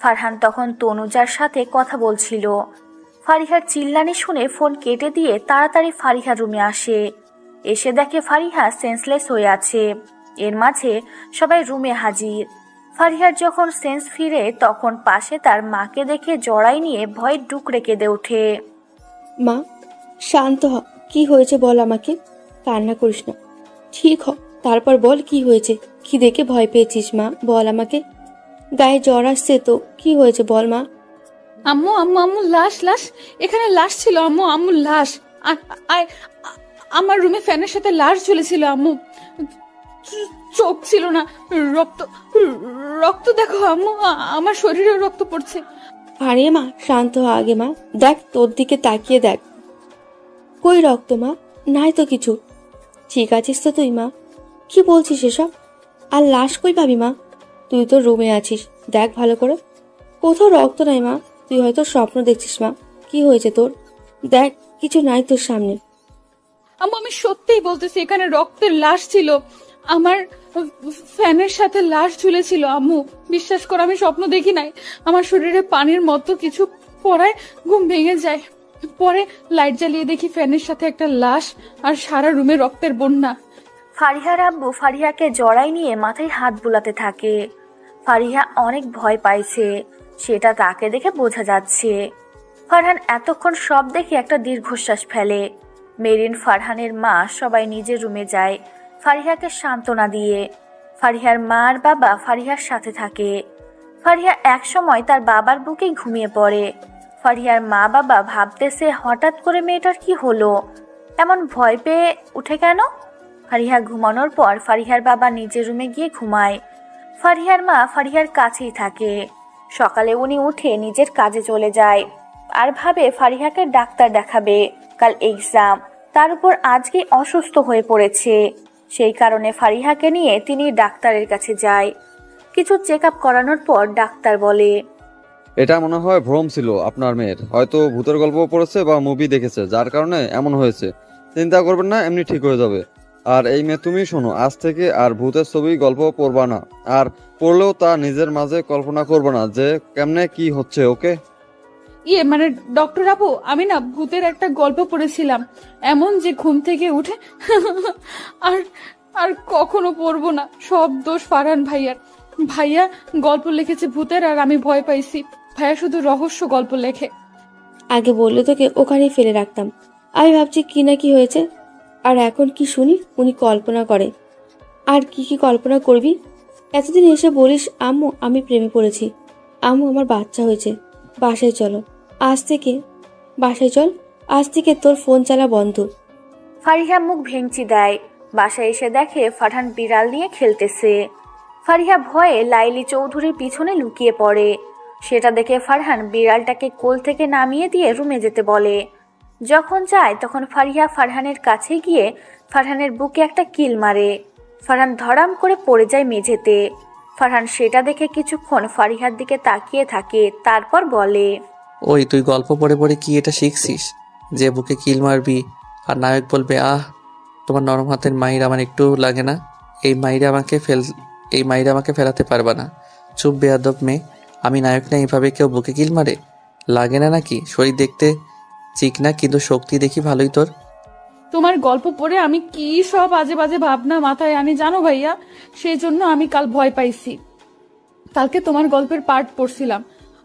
ফারহান তখন তনুজার সাথে কথা বলছিল। ফারিহার চিল্লানি শুনে ফোন কেটে দিয়ে তাড়াতাড়ি ফারিহার রুমে আসে। এসে দেখে ফারিহা সেন্সলেস হয়ে আছে। এর মাঝে সবাই রুমে হাজির। ফারিহার যখন সেন্স ফিরে তখন পাশে তার মাকে দেখে জড়াই নিয়ে ভয়ে ডুকরে কেঁদে ওঠে। মা, শান্ত হ। কি হয়েছে বল আমাকে। কান্না করিস না, ঠিক হ। তারপর বল কি হয়েছে, কি দেখে ভয় পেয়েছিস মা, বল আমাকে। গায়ে জ্বর আসছে তো, কি হয়েছে বল মা। আম্মু আম্মু আম্মু লাশ লাশ, এখানে লাশ ছিল আম্মু, আম্মু লাশ। আমার রুমে ফ্যানের সাথে লাশ ঝুলেছিল আম্মু, চোখ ছিল না, রক্ত রক্ত দেখো আম্মু, আমার শরীরে রক্ত পড়ছে। আরে মা, শান্ত হ আগে মা। দেখ, তোর দিকে তাকিয়ে দেখ, কই রক্ত মা? নাই তো কিছু। ঠিক আছিস তো তুই মা? কি বলছিস এসব? আর লাশ কই পাবি মা? তুই তো রুমে আছিস, দেখ ভালো করে। কোথাও রক্ত নাই মা, তুই হয়তো স্বপ্ন দেখছিস মা। কি হয়েছে তোর? দেখ, কিছু নাই তোর সামনে। আম্মু আমি সত্যিই বলতেছি, এখানে রক্তের লাশ ছিল, আমার ফ্যানের সাথে লাশ ঝুলেছিল আম্মু। বিশ্বাস করো আমি স্বপ্ন দেখি নাই। আমার শরীরে পানির মতো কিছু পড়ায় ঘুম ভেঙে যায়। পরে লাইট জ্বালিয়ে দেখি ফ্যানের সাথে একটা লাশ আর সারা রুমে রক্তের বন্যা। ফারিহার আব্বু ফারিহাকে জড়াই নিয়ে মাথায় হাত বুলাতে থাকে। ফারিহা অনেক ভয় পাইছে, সেটা তাকে দেখে বোঝা যাচ্ছে। ফারহান এতক্ষণ সব দেখে একটা দীর্ঘশ্বাস ফেলে। মেরিন, ফারহানের মা সবাই নিজের রুমে যায় ফারিহাকে সান্ত্বনা দিয়ে। ফারিহার মা আর বাবা ফারিহার সাথে থাকে। ফারিহা এক সময় তার বাবার বুকেই ঘুমিয়ে পড়ে। ফারিহার মা বাবা ভাবতেছে হঠাৎ করে মেয়েটার কি হলো, এমন ভয় পেয়ে উঠে কেন। ফারিহা ঘুমানোর পর ফারিহার বাবা নিজের রুমে গিয়ে ঘুমায়। ফারিহার মা ফারিহার কাছেই থাকে। সকালে উনি উঠে নিজের কাজে চলে যায় আর ভাবে ফারিহাকে ডাক্তার দেখাবে, কাল এক্সাম, তার উপর আজকে অসুস্থ হয়ে পড়েছে। সেই কারণে ফারিহাকে নিয়ে তিনি ডাক্তারের কাছে যায়। কিছু চেক আপ করানোর পর ডাক্তার বলে, এটা মনে হয় ভ্রম ছিল আপনার মেয়ের, হয়তো ভূতের গল্প পড়েছে বা মুভি দেখেছে, যার কারণে এমন হয়েছে। চিন্তা করবেন না, এমনি ঠিক হয়ে যাবে। আর এই মেয়ে, তুমি শোনো, আজ থেকে আর ভূতের ছবি গল্প পড়বা না, আর পড়লেও তা নিজের মাঝে কল্পনা করবে না যে কেমনে কি হচ্ছে, ওকে? মানে ডক্টর আপু, আমি না ভূতের একটা গল্প পড়েছিলাম, এমন যে ঘুম থেকে উঠে আর আর কখনো পড়বো না। সব দোষ ফারহান ভাইয়ার। ভাইয়া গল্প লিখেছে ভূতের আর আমি ভয় পাইছি। ভাইয়া শুধু রহস্য গল্প লেখে। আগে বললে তোকে ওখানেই ফেলে রাখতাম। আমি ভাবছি কি না কি হয়েছে, আর এখন কি শুনি উনি কল্পনা করে। আর কি কি কল্পনা করবি? এতদিন এসে বলিস আম্মু আমি প্রেমে পড়েছি, আম্মু আমার বাচ্চা হয়েছে, বাসায় চলো আজ থেকে, বাসায় চল, আজ থেকে তোর ফোন চালা বন্ধ। ফারিহা মুখ ভেঙচি দেয়। বাসায় এসে দেখে ফারহান বিড়াল নিয়ে খেলতেছে। ফারিহা ভয়ে লাইলি চৌধুরীর পিছনে লুকিয়ে পড়ে। সেটা দেখে ফারহান বিড়ালটাকে কোল থেকে নামিয়ে দিয়ে রুমে যেতে বলে। যখন যায় তখন ফারিহা ফারহানের কাছে গিয়ে ফারহানের বুকে একটা কিল মারে। ফারহান ধড়াম করে পড়ে যায় মেঝেতে। ফারহান সেটা দেখে কিছুক্ষণ ফারিহার দিকে তাকিয়ে থাকে, তারপর বলে, ওই তুই গল্প পড়ে পড়ে কি এটা শিখছিস যে বুকে কিল মারবি আর নায়ক বলবে আহ তোমার নরম হাতের মাইর আমার একটু লাগে না? এই মাইরে আমাকে ফেলাতে পারবা না। চুপ বেয়াদব মেয়ে, আমি নায়ক না? এইভাবে কেউ বুকে কিল মারে? লাগে না নাকি? শরীর দেখতে চিকনা কিন্তু শক্তি দেখি ভালোই তোর। তোমার গল্প পড়ে আমি কি সব আজে বাজে ভাবনা মাথায় আনি জানো ভাইয়া, সেই জন্য আমি কাল ভয় পাইছি। কালকে তোমার গল্পের পার্ট পড়ছিলাম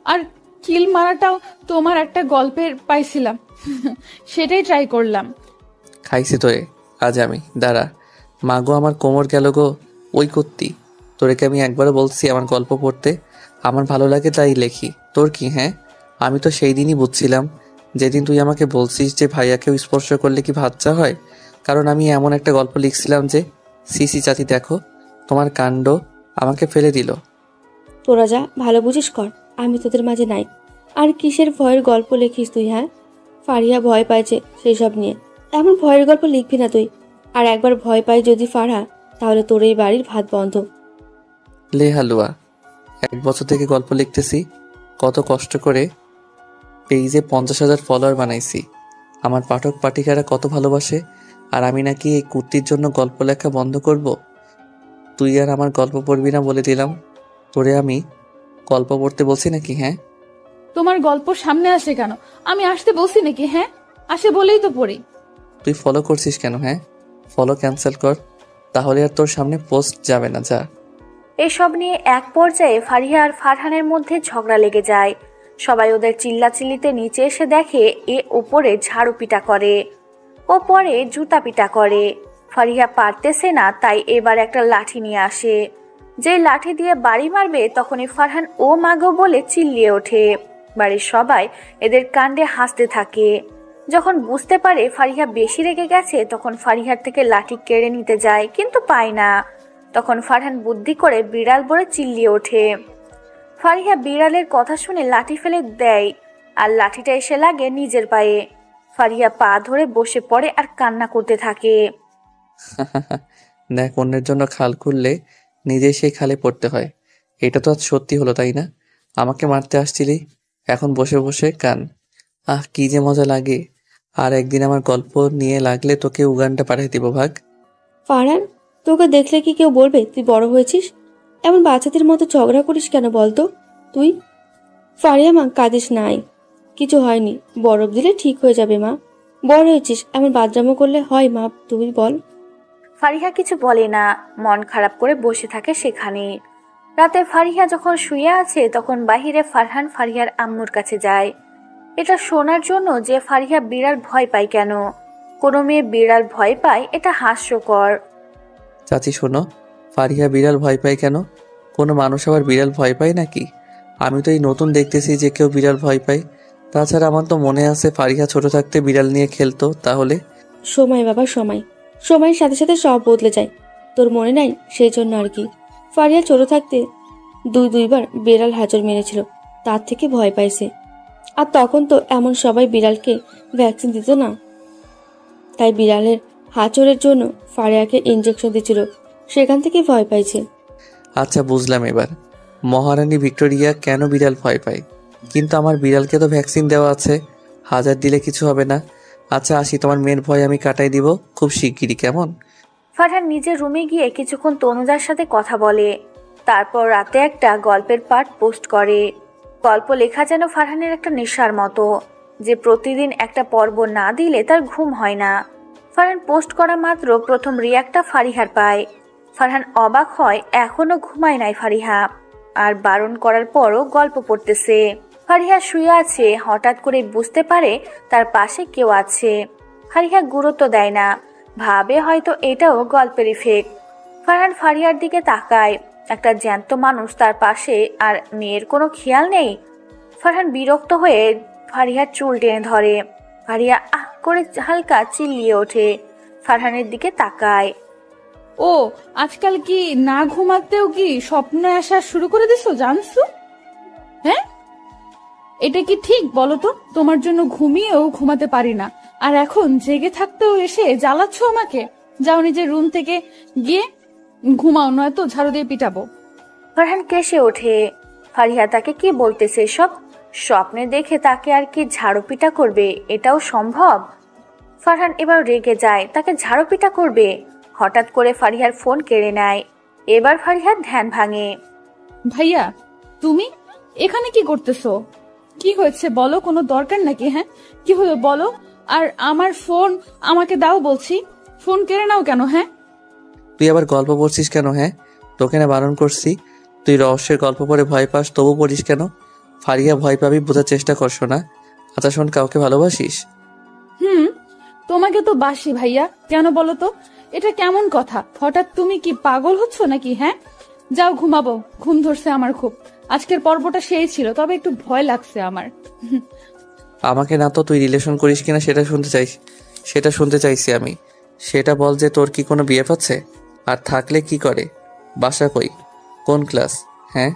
আর কিল মারাটাও তোমার একটা গল্পের পাইছিলাম, সেটাই ট্রাই করলাম। খাইছি তোরে আজ আমি। দাঁড়া, মাগো আমার কোমর গেল গো। ওই করতি তোরেকে আমি একবারও বলছি আমার গল্প পড়তে? আমার ভালো লাগে তাই লেখি, তোর কি? হ্যাঁ, আমি তো সেই দিনই বুঝছিলাম যেদিন তুই আমাকে বলছিস যে ভাইয়াকেও স্পর্শ করলে কি বাচ্চা হয়, কারণ আমি এমন একটা গল্প লিখছিলাম যে সিসি চাচি দেখো তোমার কাণ্ড, আমাকে ফেলে দিল। তোরা যা ভালো বুঝিস কর, আমি তোদের মাঝে নাই। আর কিসের ভয়ের গল্প লেখিস তুই? হ্যাঁ, ফারিয়া ভয় পাইছে সেই সব নিয়ে। এমন ভয়ের গল্প লিখবি না তুই। আর একবার ভয় পাই যদি ফারহা, তাহলে তোর এই বাড়ির ভাত বন্ধ। লে হালুয়া, 1 বছর থেকে গল্প লিখতেছি, কত কষ্ট করে পেজে 50,000 ফলোয়ার বানাইছি। আমার পাঠক পাঠিকারা কত ভালোবাসে, আর আমি নাকি এই কুর্তির জন্য গল্প লেখা বন্ধ করব? তুই আর আমার গল্প পড়বি না বলে দিলাম। তোরে আমি গল্প পড়তে বলছি নাকি? হ্যাঁ, তোমার গল্প সামনে আসে কেন? আমি আসতে বলছি নাকি? হ্যাঁ, আসে বলেই তো পড়ি। তুই ফলো করছিস কেন? হ্যাঁ, ফলো ক্যান্সেল কর, তাহলে আর তোর সামনে পোস্ট যাবে না। যা। এসব নিয়ে এক পর্যায়ে ফারিহা আর ফারহানের মধ্যে ঝগড়া লেগে যায়। সবাই ওদের চিল্লাচিল্লিতে নিচে এসে দেখে এ ওপরে ঝাড়ু পিটা করে, ও পরে জুতা পিটা করে। ফারিহা পারতেছে না, তাই এবার একটা লাঠি নিয়ে আসে। যে লাঠি দিয়ে বাড়ি মারবে তখনই ফারহান ও মাগো বলে চিল্লিয়ে ওঠে। বাড়ির সবাই এদের কাণ্ডে হাসতে থাকে। যখন বুঝতে পারে ফারিহা বেশি রেগে গেছে, তখন ফারিহার থেকে লাঠি কেড়ে নিতে যায়, কিন্তু পায় না। তখন ফারহান বুদ্ধি করে বিড়াল বলে চিল্লিয়ে ওঠে। ফারিহা বিড়ালের কথা শুনে লাঠি ফেলে দেয়, আর লাঠিটা এসে লাগে নিজের পায়ে। ফারিহা পা ধরে বসে পড়ে আর কান্না করতে থাকে। দেখ, অন্যের জন্য খাল খুললে নিজে সেই খালে পড়তে হয়। এটা তো আজ সত্যি হলো, তাই না? আমাকে মারতে আসছিলি, এখন বসে বসে কান। আহ, কি যে মজা লাগে। আর একদিন আমার গল্প নিয়ে লাগলে তোকে উগান্ডা পাঠিয়ে দিব, ভাগ। ফারহান, তোকে দেখলে কি কেউ বলবে তুই বড় হয়েছিস? এমন বাচ্চাদের মতো ঝগড়া করিস কেন বলতো তুই? ফারিয়া মা, কাঁদিস নাই, কিছু হয়নি। বরফ দিলে ঠিক হয়ে যাবে মা। বড় হয়েছিস, এমন বাদরামো করলে হয় মা? তুই বল। ফারিহা কিছু বলে না, মন খারাপ করে বসে থাকে সেখানে। রাতে ফারিহা যখন শুয়ে আছে, তখন বাহিরে ফারহান ফারিহার আম্মুর কাছে যায়, এটা শোনার জন্য যে ফারিহা বিড়াল ভয় পায় কেন। কোনো মেয়ে বিড়াল ভয় পায়, এটা হাস্যকর। চাচি শোনো, ফারিহা বিড়াল ভয় পায় কেন? কোনো মানুষ আবার বিড়াল ভয় পায় নাকি? আমি তো এই নতুন দেখতেছি যে কেউ বিড়াল ভয় পায়। তাছাড়া আমার তো মনে আছে ফারিহা ছোট থাকতে বিড়াল নিয়ে খেলতো। তাহলে সময় বাবা, সময়, সময়ের সাথে সাথে সব বদলে যায়। তোর মনে নাই? সেই জন্য আর কি। ফারিয়া ছোট থাকতে দুইবার বিড়াল হাজর মেরেছিল, তার থেকে ভয় পাইছে। আর তখন তো এমন সবাই বিড়ালকে ভ্যাকসিন দিত না, তাই বিড়ালের হাঁচড়ের জন্য ফারিয়াকে ইঞ্জেকশন দিছিল, সেখান থেকে ভয় পাইছে। আচ্ছা, বুঝলাম এবার মহারানী ভিক্টোরিয়া কেন বিড়াল ভয় পায়। কিন্তু আমার বিড়ালকে তো ভ্যাকসিন দেওয়া আছে, হাজার দিলে কিছু হবে না। আচ্ছা আসি, তোমার মেয়ের ভয় আমি কাটাই দিব খুব শিগগিরই, কেমন? ফারহান নিজের রুমে গিয়ে কিছুক্ষণ তনুজার সাথে কথা বলে, তারপর রাতে একটা গল্পের পার্ট পোস্ট করে। গল্প লেখা যেন ফারহানের একটা নেশার মতো, যে প্রতিদিন একটা পর্ব না দিলে তার ঘুম হয় না। ফারহান পোস্ট করা মাত্র প্রথম রিয়াক্টটা ফারিহার পায়। ফারহান অবাক হয়, এখনো ঘুমায় নাই ফারিহা, আর বারণ করার পরও গল্প পড়তেছে। ফারিহা শুয়ে আছে, হঠাৎ করে বুঝতে পারে তার পাশে কেউ আছে। ফারিহা গুরুত্ব দেয় না, ভাবে হয়তো এটাও গল্পের ইফেক্ট। ফারহান ফারিহার দিকে তাকায়, একটা জ্যান্ত মানুষ তার পাশে, আর মেয়ের কোনো খেয়াল নেই। ফারহান বিরক্ত হয়ে ফারিহার চুল টেনে ধরে। ফারিহা আহ করে হালকা চিল্লিয়ে ওঠে, ফারহানের দিকে তাকায়। ও, আজকাল কি না ঘুমাতেও কি স্বপ্ন আসা শুরু করে দিছো জানছো? হ্যাঁ, এটা কি ঠিক বলো তো? তোমার জন্য ঘুমিয়েও ঘুমাতে পারি না, আর এখন জেগে থাকতেও এসে জ্বালাচ্ছ আমাকে। যাও নিজের রুম থেকে গিয়ে ঘুমাও, নয়তো ঝাড়ু দিয়ে পিটাবো। ফারহান কেসে ওঠে। ফারিহা তাকে কি বলতেছে সব? স্বপ্নে দেখে তাকে আর কি ঝাড়ু পিটা করবে? এটাও সম্ভব? ফারহান এবার রেগে যায়, তাকে ঝাড়ু পিটা করবে। হঠাৎ করে ফারিহার ফোন কেড়ে নেয়। এবার ফারিহার ধ্যান ভাঙে। ভাইয়া, তুমি এখানে কি করতেছো? কি হয়েছে বলো, কোনো দরকার নাকি? হ্যাঁ, কি হলো বলো। আর আমার ফোন আমাকে দাও বলছি, ফোন কেড়ে নাও কেন? হ্যাঁ, তুই আবার গল্প পড়ছিস কেন? হ্যাঁ, তোকে না বারণ করছি? তুই রহস্যের গল্প পড়ে ভয় পাস, তবু পড়িস কেন? ফারিয়া ভয় পাবি, বোঝার চেষ্টা করছো না? আচ্ছা শোন, কাউকে ভালোবাসিস? তোমাকে তো বাসি ভাইয়া। কেন বলো তো? এটা কেমন কথা? হঠাৎ তুমি কি পাগল হচ্ছ নাকি? হ্যাঁ, যাও ঘুমাবো, ঘুম ধরছে আমার খুব। আজকের পর্বটা সেই ছিল, তবে একটু ভয় লাগছে আমার। আমাকে না তো তুই রিলেশন করিস কিনা সেটা শুনতে চাইছি আমি। সেটা বল যে তোর কি কোনো বিয়ে আছে? আর থাকলে কি করে? বাসা কই? কোন ক্লাস? হ্যাঁ,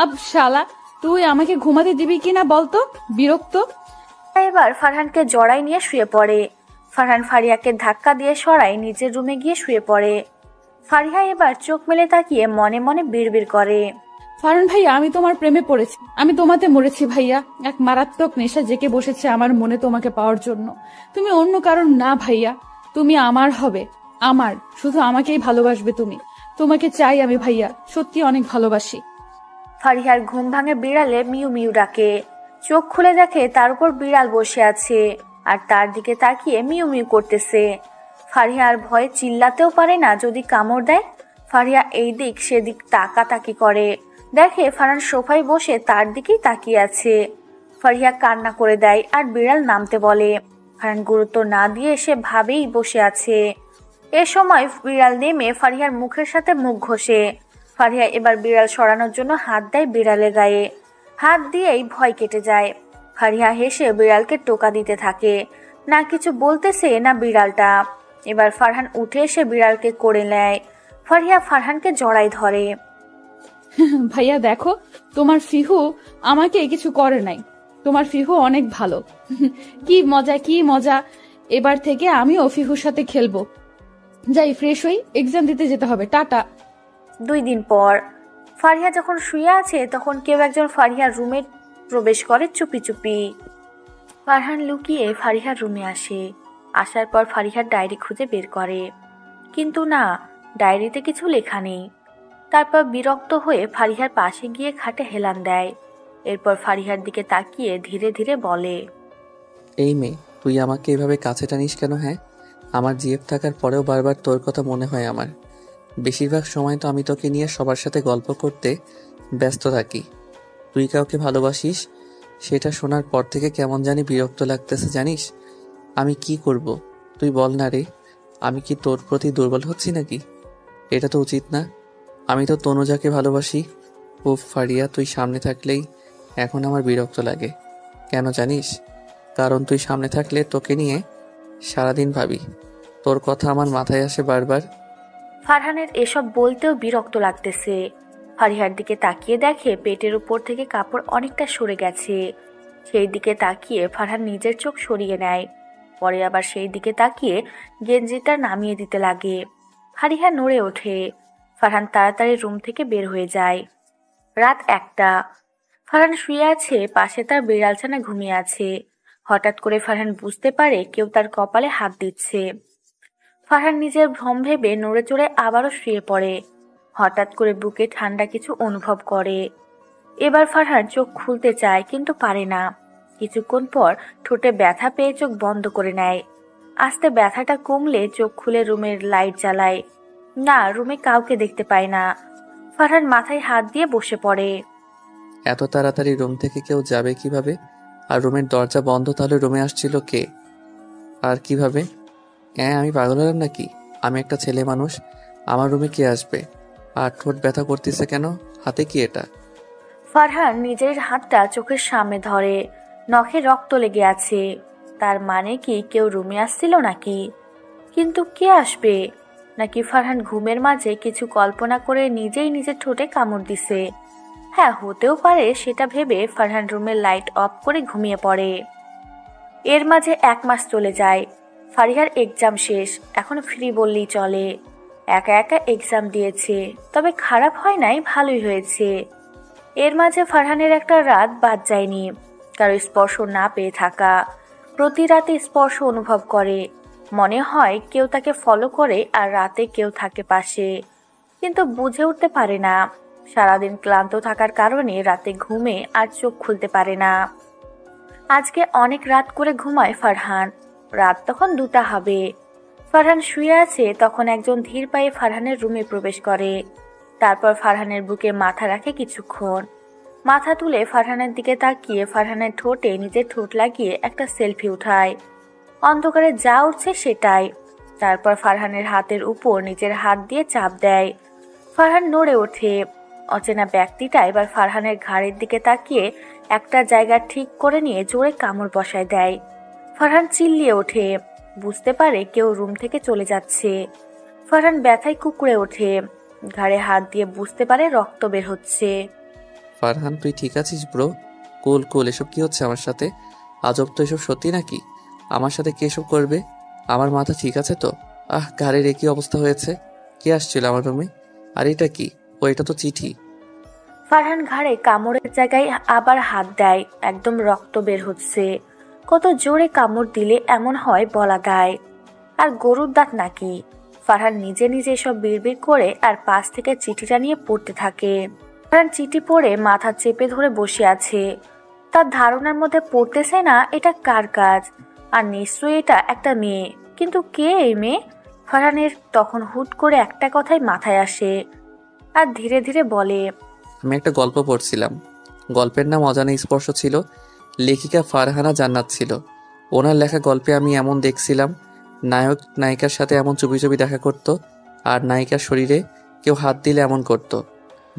আব শালা, তুই আমাকে ঘুমাতে দিবি কিনা বলতো, বিরক্ত। এবার ফারহানকে জড়াই নিয়ে শুয়ে পড়ে। ফারহান ফারিয়াকে ধাক্কা দিয়ে সরাই নিজের রুমে গিয়ে শুয়ে পড়ে। ফারিয়া এবার চোখ মেলে তাকিয়ে মনে মনে বিড়বিড় করে। ফারহান ভাইয়া, আমি তোমার প্রেমে পড়েছি, আমি তোমাতে মরেছি ভাইয়া। এক মারাত্মক নেশা জেগে বসেছে আমার মনে তোমাকে পাওয়ার জন্য। তুমি অন্য কারণ না ভাইয়া, তুমি আমার হবে, আমার, শুধু আমাকেই ভালোবাসবে তুমি। তোমাকে চাই আমি ভাইয়া, সত্যি অনেক ভালোবাসি। ফারিয়ার ঘুম ভাঙে বিড়ালে মিউ মিউ ডাকে। চোখ খুলে দেখে তার উপর বিড়াল বসে আছে আর তার দিকে তাকিয়ে মিউ মিউ করতেছে। ফারিয়া আর ভয়ে চিল্লাতেও পারে না যদি কামড় দেয়। ফারিয়া এই দিক সেদিক তাকাতাকি করে, দেখে ফারহান সোফায় বসে তার দিকেই তাকিয়ে আছে। ফারিয়া কান্না করে দেয় আর বিড়াল নামতে বলে। ফারহান গুরুত্ব না দিয়ে সে ভাবেই বসে আছে। এ সময় বিড়াল নেমে ফারিয়ার মুখের সাথে মুখ ঘষে। ফারিয়া এবার বিড়াল সরানোর জন্য হাত দেয় বিড়ালের গায়ে। হাত দিয়েই ভয় কেটে যায়। ফারিয়া হেসে বিড়ালকে টোকা দিতে থাকে। না কিছু বলতেছে না বিড়ালটা। এবার ফারহান উঠে এসে বিড়ালকে করে নেয়। ফারিয়া ফারহানকে জড়াই ধরে। ভাইয়া দেখো, তোমার ফিহু আমাকে কিছু করে নাই, তোমার ফিহু অনেক ভালো। কি মজা, কি মজা। এবার থেকে আমিও ফিহুর সাথে খেলবো। যাই ফ্রেশ হই, এক্সাম দিতে যেতে হবে, টাটা। 2 দিন পর ফারিয়া যখন শুয়ে আছে তখন কেউ একজন ফারিয়ার রুমে প্রবেশ করে চুপি চুপি। ফারহান লুকিয়ে ফারিহার রুমে আসে। আসার পর ফারিহার ডায়েরি খুঁজে বের করে, কিন্তু না, ডায়েরিতে কিছু লেখা নেই। তারপর বিরক্ত হয়ে ফারিহার পাশে গিয়ে খাটে হেলান দেয়। এরপর ফারিহার দিকে তাকিয়ে ধীরে ধীরে বলে, এই মেয়ে, তুই আমাকে এভাবে কাছে টানিস কেন? হ্যাঁ, আমার জিএফ থাকার পরেও বারবার তোর কথা মনে হয় আমার। বেশিরভাগ সময় তো আমি তোকে নিয়ে সবার সাথে গল্প করতে ব্যস্ত থাকি। তুই কাউকে ভালোবাসিস সেটা শোনার পর থেকে কেমন জানি বিরক্ত লাগতেছে, জানিস? আমি কি করব তুই বল না রে। আমি কি তোর প্রতি দুর্বল হচ্ছি নাকি? এটা তো উচিত না। আমি তো তনুজাকে ভালোবাসি। ও ফারিয়া, তুই সামনে থাকলেই এখন আমার বিরক্ত লাগে। কেন জানিস? কারণ তুই সামনে থাকলে তোকে নিয়ে সারাদিন ভাবি, তোর কথা আমার মাথায় আসে বারবার। ফারহানের এসব বলতেও বিরক্ত লাগতেছে। ফারিহার দিকে তাকিয়ে দেখে পেটের উপর থেকে কাপড় অনেকটা সরে গেছে। সেই দিকে তাকিয়ে ফারহান নিজের চোখ সরিয়ে নেয়। পরে আবার সেই দিকে তাকিয়ে গেঞ্জিটা নামিয়ে দিতে লাগে। ফারিহা নড়ে ওঠে। ফারহান তাড়াতাড়ি রুম থেকে বের হয়ে যায়। রাত 1টা। ফারহান শুয়ে আছে, পাশে তার বিড়ালছানা ঘুমিয়ে আছে। হঠাৎ করে ফারহান বুঝতে পারে কেউ তার কপালে হাত দিচ্ছে। ফারহান নিজের ভ্রম ভেবে নড়ে চড়ে আবারও শুয়ে পড়ে। হঠাৎ করে বুকে ঠান্ডা কিছু অনুভব করে। এবার ফারহান চোখ খুলতে চায় কিন্তু পারে না। কিছুক্ষণ পর ঠোঁটে ব্যথা পেয়ে চোখ বন্ধ করে নেয়। আস্তে ব্যথাটা কমলে চোখ খুলে রুমের লাইট জ্বালায়। না, রুমে কাউকে দেখতে পায় না। ফারহান মাথায় হাত দিয়ে বসে পড়ে। এত তাড়াতাড়ি রুম থেকে কেউ যাবে কিভাবে? আর রুমের দরজা বন্ধ, তাহলে রুমে আসছিল কে আর কিভাবে? হ্যাঁ, আমি পাগল হলাম নাকি? আমি একটা ছেলে মানুষ, আমার রুমে কে আসবে? আর ঠোঁট ব্যথা করতেছে কেন? হাতে কি এটা? ফারহান নিজের হাতটা চোখের সামনে ধরে। নখে রক্ত লেগে আছে। তার মানে কি কেউ রুমে আসছিল নাকি? কিন্তু কে আসবে? নাকি ফারহান ঘুমের মাঝে কিছু কল্পনা করে নিজেই নিজের ঠোঁটে কামড় দিছে? হ্যাঁ, হতেও পারে। সেটা ভেবে ফারহান রুমের লাইট অফ করে ঘুমিয়ে পড়ে। এর মাঝে 1 মাস চলে যায়। ফারিহার এক্সাম শেষ, এখন ফ্রি বললেই চলে। একা একা এক্সাম দিয়েছে, তবে খারাপ হয় নাই, ভালোই হয়েছে। এর মাঝে ফারহানের একটা রাত বাদ যায়নি কারো স্পর্শ না পেয়ে থাকা। প্রতি রাতে স্পর্শ অনুভব করে, মনে হয় কেউ তাকে ফলো করে আর রাতে কেউ থাকে পাশে, কিন্তু বুঝে উঠতে পারে না। সারাদিন ক্লান্ত থাকার কারণে রাতে ঘুমে আর চোখ খুলতে পারে না। আজকে অনেক রাত করে ঘুমায় ফারহান। রাত তখন 2টা হবে। ফারহান শুয়ে আছে, তখন একজন ধীর পায়ে ফারহানের রুমে প্রবেশ করে। তারপর ফারহানের বুকে মাথা রাখে কিছুক্ষণ। মাথা তুলে ফারহানের দিকে তাকিয়ে ফারহানের ঠোঁটে নিজের ঠোঁট লাগিয়ে একটা সেলফি উঠায়। অন্ধকারে যা উঠছে সেটাই। তারপর ফারহানের হাতের উপর নিজের হাত দিয়ে চাপ দেয়। ফারহান নড়ে ওঠে। অচেনা ব্যক্তিটা এবার ফারহানের ঘাড়ের দিকে তাকিয়ে একটা জায়গা ঠিক করে নিয়ে জোরে কামড় বসায় দেয়। ফারহান চিল্লিয়ে ওঠে, বুঝতে পারে কেউ রুম থেকে চলে যাচ্ছে। ফারহান ব্যথায় কুঁকড়ে ওঠে। ঘাড়ে হাত দিয়ে বুঝতে পারে রক্ত বের হচ্ছে। ফারহান তুই ঠিক আছিস ব্রো? কুল কুল, এসব কি হচ্ছে আমার সাথে? আজব তো, এসব সত্যি নাকি? আমার সাথে কে এসব করবে? আমার মাথা ঠিক আছে তো? ঘাড়ের একই অবস্থা হয়েছে। কে আসছিল আমার রুমে? আর এটা কি? ও, এটা তো চিঠি। ফারহান ঘাড়ে কামড়ের জায়গায় আবার হাত দেয়, একদম রক্ত বের হচ্ছে। কত জোরে কামড় দিলে এমন হয় বলা দেয়। আর গরুর দাঁত নাকি? ফারহান নিজে নিজে সব বিড়বিড় করে আর পাশ থেকে চিঠিটা নিয়ে পড়তে থাকে। ফারহান চিঠি পড়ে মাথা চেপে ধরে বসে আছে। তার ধারণার মধ্যে পড়তেছে না এটা কার কাজ, আর নিশ্চয়ই এটা একটা মেয়ে। কিন্তু কে এই মেয়ে? ফারহানের তখন হুট করে একটা কথাই মাথায় আসে, আর ধীরে ধীরে বলে, আমি একটা গল্প পড়ছিলাম। গল্পের নাম অজানা স্পর্শ ছিল। লেখিকা ফারহানা জান্নাত ছিল। ওনার লেখা গল্পে আমি এমন দেখছিলাম, নায়ক নায়িকার সাথে এমন চুপি চুপি দেখা করত, আর নায়িকার শরীরে কেউ হাত দিলে এমন করত,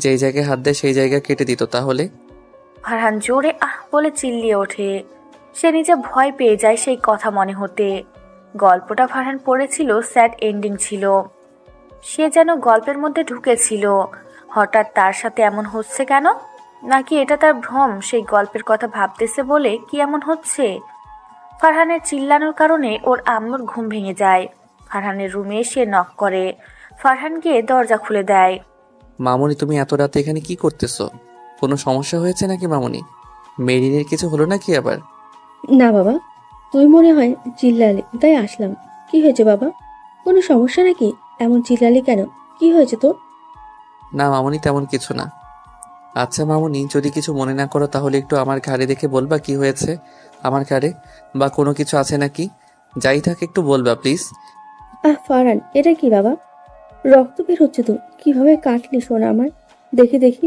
যেই জায়গায় হাত দেয় সেই জায়গা কেটে দিত। তাহলে ফারহান জোরে আহ বলে চিল্লিয়ে ওঠে। সে নিজে ভয় পেয়ে যায় সেই কথা মনে হতে। গল্পটা ফারহান পড়েছিল, স্যাড এন্ডিং ছিল। সে যেন গল্পের মধ্যে ঢুকেছিল। হঠাৎ তার সাথে এমন হচ্ছে কেন? নাকি এটা তার ভ্রম, সেই গল্পের কথা ভাবতেছে বলে কি এমন হচ্ছে? ফারহানের চিল্লানোর কারণে ওর আম্মুর ঘুম ভেঙে যায়। ফারহানের রুমে এসে নক করে। ফারহান গিয়ে দরজা খুলে দেয়। মামুনি, তুমি এত রাতে এখানে কি করতেছো? কোনো সমস্যা হয়েছে নাকি মামুনি? মেরিনের কিছু হলো নাকি আবার? না বাবা, তুই মনে হয় চিল্লালি তাই আসলাম। কি হয়েছে বাবা? কোনো সমস্যা নাকি? এমন চিল্লালি কেন? কি হয়েছে তোর? না মামুনি, তেমন কিছু না। আচ্ছা মামুনি, যদি কিছু মনে না করো তাহলে একটু আমার ঘাড়ে দেখে বলবা কি হয়েছে আমার ঘাড়ে, বা কোনো কিছু আছে নাকি? যাই থাকে একটু বলবা প্লিজ। ফারহান, এটা কি বাবা? রক্ত বের হচ্ছে তো। কিভাবে কাটলি সোনা আমার? দেখি দেখি।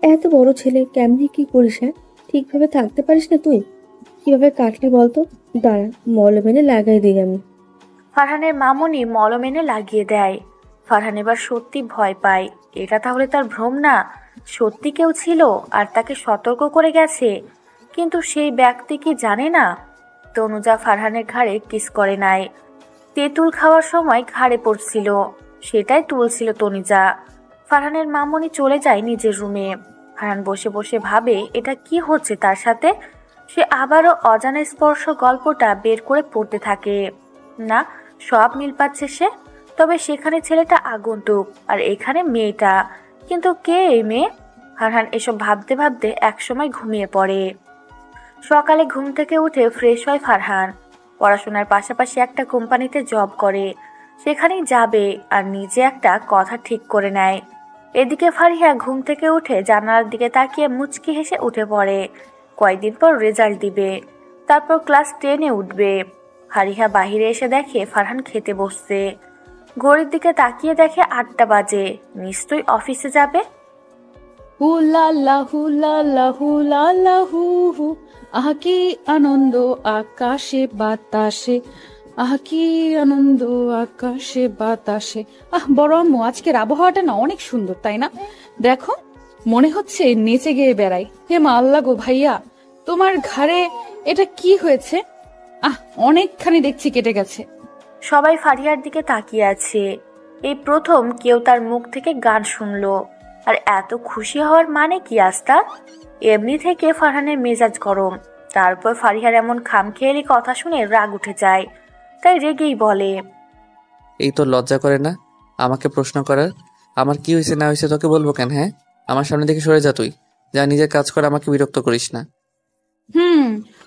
এত বড় ছেলে কেমনি কি করিস? হ্যাঁ, ঠিকভাবে থাকতে পারিস না তুই? কিভাবে কাটলি বলতো? দাঁড়া, মলম এনে লাগাই দিই আমি। ফারহানের মামুনি মলম এনে লাগিয়ে দেয়। ফারহান এবার সত্যি ভয় পায়। এটা তাহলে তার ভ্রম না, সত্যি কেউ ছিল আর তাকে সতর্ক করে গেছে। কিন্তু সেই ব্যক্তি কি জানে না? তনুজা ফারহানের ঘাড়ে কিস করে নাই। তেঁতুল খাওয়ার সময় ঘাড়ে পড়ছিল, সেটাই তুলছিল তনুজা। ফারহানের মামুনি চলে যায় নিজের রুমে। ফারহান বসে বসে ভাবে এটা কি হচ্ছে তার সাথে। সে আবারও অজানা স্পর্শ গল্পটা বের করে পড়তে থাকে। না, সব মিল পাচ্ছে সে। তবে সেখানে ছেলেটা আগন্তুক আর এখানে মেয়েটা, কিন্তু কে এই মেয়ে? ফারহান এসব ভাবতে ভাবতে একসময় ঘুমিয়ে পড়ে। সকালে ঘুম থেকে উঠে ফ্রেশ হয় ফারহান। পড়াশোনার পাশাপাশি একটা কোম্পানিতে জব করে, সেখানেই যাবে আর নিজে একটা কথা ঠিক করে নেয়। এদিকে ফারিহা ঘুম থেকে উঠে জানালার দিকে তাকিয়ে মুচকি হেসে উঠে পড়ে। কয়েকদিন পর রেজাল্ট দিবে, তারপর ক্লাস 10-এ উঠবে। ফারিহা বাহিরে এসে দেখে ফারহান খেতে বসছে। ঘড়ির দিকে তাকিয়ে দেখে 8টা বাজে, নিশ্চয়ই অফিসে যাবে। হুলা হুলা হুলা হু হু, আহ কি আনন্দ আকাশে বাতাসে, আহ কি আনন্দ আকাশে বাতাসে। বড় আম্মু, আজকের আবহাওয়াটা না অনেক সুন্দর, তাই না? দেখো, মনে হচ্ছে নেচে গিয়ে বেড়াই। হে মা আল্লাহ গো ভাইয়া, তোমার ঘাড়ে এটা কি হয়েছে? অনেকখানি দেখছি কেটে গেছে। সবাই ফারিহার দিকে তাকিয়ে আছে। এই প্রথম কেউ তার মুখ থেকে গান শুনলো। আর এত খুশি হওয়ার মানে কি আস্তা? এমনি থেকে ফারহানের মেজাজ গরম, তারপর ফারিহার এমন খামখেয়ালি কথা শুনে রাগ উঠে যায়। তাই রেগেই বলে, এই তোর লজ্জা করে না আমাকে প্রশ্ন করার? আমার কি হয়েছে না হয়েছে তোকে বলবো কেন? হ্যাঁ, আমার সামনে থেকে সরে যা তুই। যা, নিজের কাজ করে, আমাকে বিরক্ত করিস না।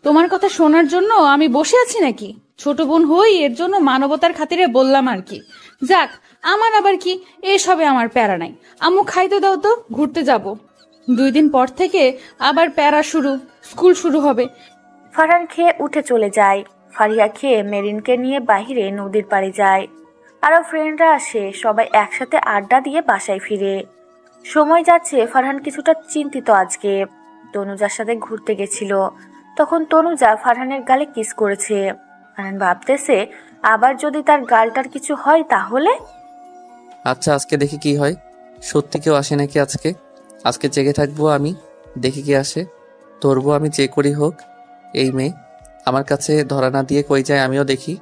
তোমার কথা শোনার জন্য আমি বসে আছি নাকি? ছোট বোন হই, এর জন্য মানবতার খাতিরে বললাম আর কি। যাক, আমার আবার কি, এসবে আমার প্যারা নাই। আম্মু খাইতে দাও তো, ঘুরতে যাব। 2 দিন পর থেকে আবার প্যারা শুরু, স্কুল শুরু হবে। ফারহান খেয়ে উঠে চলে যায়। ফারিহা খেয়ে মেরিনকে নিয়ে বাহিরে নদীর পাড়ে যায়। আরো ফ্রেন্ডরা আসে, সবাই একসাথে আড্ডা দিয়ে বাসায় ফিরে। সময় যাচ্ছে, ফারহান কিছুটা চিন্তিত আজকে। তনুজার সাথে ঘুরতে গেছিল, তখন তনুজা ফারহানের গালে কিস করেছে। ফারহান ভাবতেছে আবার যদি তার গালটার কিছু হয় তাহলে। আচ্ছা, আজকে দেখি কি হয়। সত্যি কেউ আসে নাকি আজকে? আজকে জেগে থাকবো আমি, দেখি কি আসে। ধরবো আমি, যে করি হোক। এই মেয়ে আমার কাছে ধরা না দিয়ে কই যায় আমিও দেখি।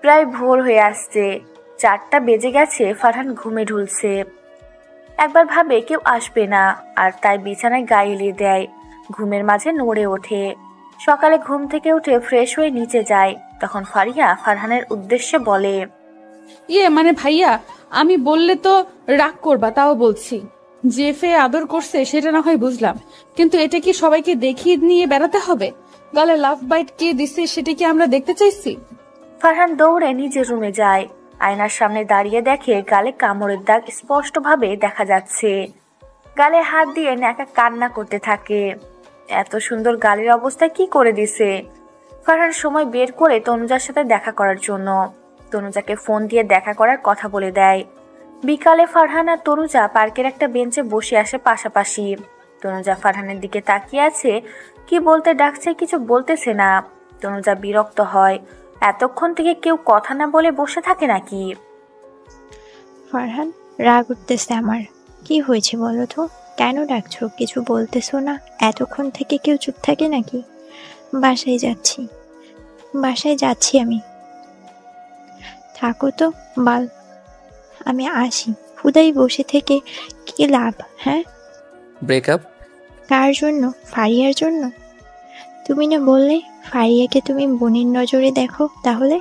প্রায় ভোর হয়ে আসছে, 4টা বেজে গেছে। ফারহান ঘুমে ঢুলছে। একবার ভাবে কেউ আসবে না, আর তাই বিছানায় গায়ে এলিয়ে দেয়। ঘুমের মাঝে নড়ে ওঠে। সকালে ঘুম থেকে উঠে ফ্রেশ হয়ে নিচে যায়। তখন ফারিহা ফারহানের উদ্দেশ্যে বলে, মানে ভাইয়া, আমি বললে তো রাগ করবা, তাও বলছি। যে ফেয়ে আদর করছে সেটা না হয় বুঝলাম, কিন্তু এটা কি সবাইকে দেখিয়ে নিয়ে বেড়াতে হবে? গালে লাভ বাইট কে দিছে সেটা কি আমরা দেখতে চাইছি? ফারহান দৌড়ে নিজের রুমে যায়। আয়নার সামনে দাঁড়িয়ে দেখে গালে কামড়ের দাগ স্পষ্টভাবে দেখা যাচ্ছে। গালে হাত দিয়ে ন্যাকা কান্না করতে থাকে। এত সুন্দর গালের অবস্থা কি করে দিছে? ফারহান সময় বের করে তনুজার সাথে দেখা করার জন্য তনুজাকে ফোন দিয়ে দেখা করার কথা বলে দেয়। বিকালে ফারহান আর তনুজা পার্কের একটা বেঞ্চে বসে আসে পাশাপাশি। তনুজা ফারহানের দিকে তাকিয়ে আছে, কি বলতে ডাকছে কিছু বলতেছে না। তনুজা বিরক্ত হয়, এতক্ষণ থেকে কেউ কথা না বলে বসে থাকে নাকি? ফারহান, রাগ উঠতেছে আমার। কি হয়েছে বলো তো? কেন ডাকছো? কিছু বলতেছো না? এতক্ষণ থেকে কেউ চুপ থাকে নাকি? বাসায় যাচ্ছি আমি। থাকো তো বাল, আমি আসি। হুদাই বসে থেকে কি লাভ? হ্যাঁ, ব্রেকআপ? কার জন্য? ফারিয়ার জন্য? তুমি না বললে ফারিয়াকে তুমি বোনের নজরে দেখো? তাহলে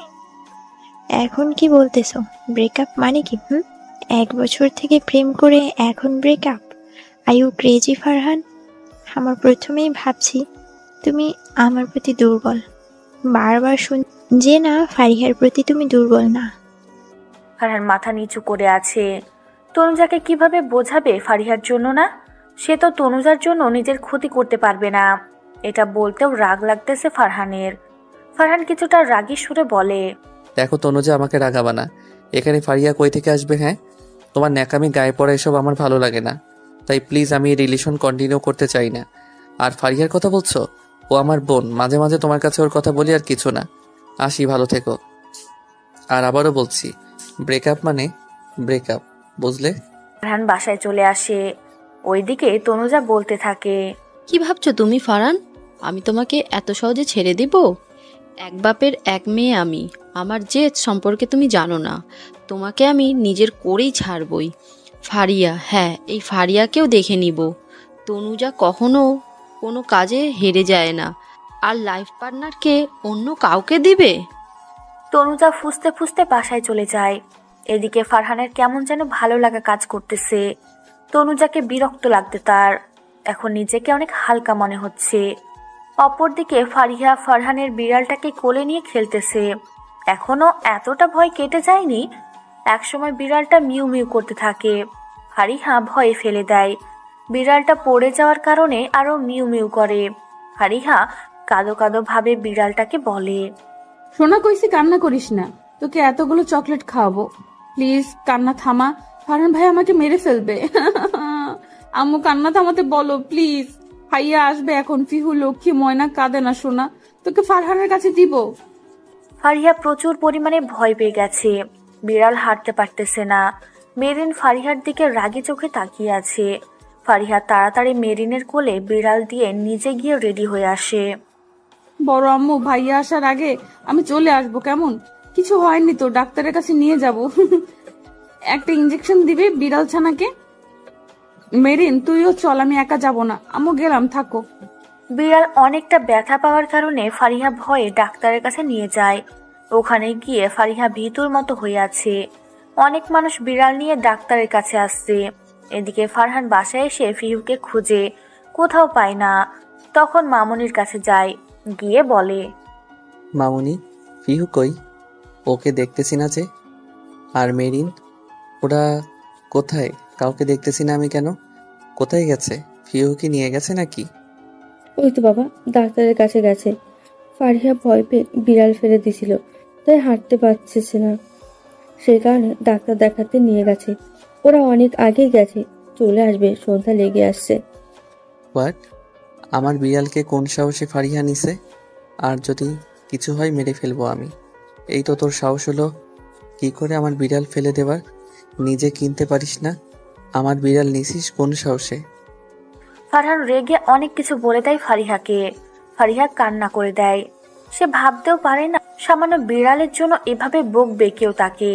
এখন কি বলতেছো? ব্রেকআপ মানে কি? 1 বছর থেকে প্রেম করে এখন breakup? Are you crazy Farhan? আমার প্রথমেই ভাবছি তুমি আমার প্রতি দুর্বল। বারবার শুন যে না, ফারিয়ার প্রতি তুমি দুর্বল না। ফারহান মাথা নিচু করে আছে। তনুজাকে কিভাবে বোঝাবে ফারিহার জন্য না? সে তো তনুজার জন্য নিজের ক্ষতি করতে পারবে না। এটা বলতেও রাগ লাগতেছে ফারহানের। ফারহান কিছুটা রাগী সুরে বলে, দেখো তনুজা, আমাকে রাগাবা না। এখানে ফারিয়া কই থেকে আসবে? হ্যাঁ, তোমার ন্যাকামি গায়ে পড়া এসব আমার ভালো লাগে না। তাই প্লিজ আমি এই রিলেশন কন্টিনিউ করতে চাই না। আর ফারিয়ার কথা বলছো, ও আমার বোন। মাঝে মাঝে তোমার কাছে ওর কথা বলি, আর কিছু না। আসি, ভালো থেকো। আর আবারও বলছি, ব্রেকআপ মানে ব্রেকআপ, বুঝলে? ফারহান বাসায় চলে আসে। ওইদিকে তনুজা বলতে থাকে, কি ভাবছো তুমি ফারহান? আমি তোমাকে এত সহজে ছেড়ে দিব? এক বাপের এক মেয়ে আমি। আমার জেদ সম্পর্কে তুমি জানো না। তোমাকে আমি নিজের করেই ছাড়বই। ফারিয়া, হ্যাঁ, এই ফারিয়াকেও দেখে নিব। তনুজা কখনো কোনো কাজে হেরে যায় না। আর লাইফ পার্টনারকে অন্য কাউকে দিবে? তনুজা ফুসতে ফুসতে বাসায় চলে যায়। এদিকে ফারহানের কেমন যেন ভালো লাগা কাজ করতেছে। তনুজাকে বিরক্ত লাগতে তার। এখন নিজেকে অনেক হালকা মনে হচ্ছে। অপরদিকে ফারিহা ফারহানের বিড়ালটাকে কোলে নিয়ে খেলতেছে। এখনো এতটা ভয় কেটে যায়নি। একসময় বিড়ালটা মিউ মিউ করতে থাকে। ফারিহা ভয়ে ফেলে দেয়। বিড়ালটা পড়ে যাওয়ার কারণে আরো মিউ মিউ করে। ফারিহা কাঁদো কাঁদো ভাবে বিড়ালটাকে বলে, সোনা কইছি কান্না করিস না, তোকে এতগুলো চকলেট খাওয়াবো। প্লিজ কান্না থামা, ফারহান ভাই আমাকে মেরে ফেলবে। আম্মু কান্না থামাতে বলো প্লিজ। ভাইয়া আসবে এখন। ফিহু, লক্ষ্মী, ময়না কাঁদে না সোনা, তোকে ফারহানের কাছে দিব। ফারিহা প্রচুর পরিমাণে ভয় পেয়ে গেছে। বিড়াল হাঁটতে পারতেছে না। মেরিন ফারিহার দিকে রাগী চোখে তাকিয়ে আছে। ফারিহা তাড়াতাড়ি মেরিনের কোলে বিড়াল দিয়ে নিজে গিয়ে রেডি হয়ে আসে। বড় আম্মু, ভাইয়া আসার আগে আমি চলে আসবো, কেমন? কিছু হয়নি তো, ডাক্তারের কাছে নিয়ে যাব। একটা ইঞ্জেকশন দিবে বিড়াল ছানাকে। মেরিন তুইও চল, আমি একা যাব না। আম্মু গেলাম, থাকো। বিড়াল অনেকটা ব্যথা পাওয়ার কারণে ফারিহা ভয়ে ডাক্তারের কাছে নিয়ে যায়। ওখানে গিয়ে ফারিহা ভীতুর মতো হয়ে আছে। অনেক মানুষ বিড়াল নিয়ে ডাক্তারের কাছে আসছে। এদিকে ফারহান বাসায় এসে ফিহুকে খুঁজে কোথাও পায় না। তখন মামুনির কাছে যায়। গিয়ে বলে, মামুনি, ফিহু কই? ওকে দেখতেছি না যে। আর মেরিন, ওরা কোথায়? কাউকে দেখতেছি না আমি, কেন? কোথায় গেছে? ফিহু কি নিয়ে গেছে নাকি? ওই তো বাবা, ডাক্তারের কাছে গেছে। ফারিহা ভয় পেয়ে বিড়াল ফেলে দিছিল, তাই হাঁটতে পারছে না। সেই কারণে ডাক্তার দেখাতে নিয়ে গেছে। ওরা অনেক আগেই গেছে, চলে আসবে, সন্ধ্যা লেগে আসছে। হোয়াট? আমার বিড়ালকে কোন সাহসে ফারিহা নিছে? আর যদি কিছু হয় মেরে ফেলবো আমি। এই তো তোর সাহস হলো কি করে আমার বিড়াল ফেলে দেবার? নিজে কিনতে পারিস না, আমার বিড়াল নিছিস কোন সাহসে? ফারহান রেগে অনেক কিছু বলে দেয় ফারিহাকে। ফারিহা কান্না করে দেয়। সে ভাবতেও পারে না সামান্য বিড়ালের জন্য এভাবে বকবে কেউ তাকে।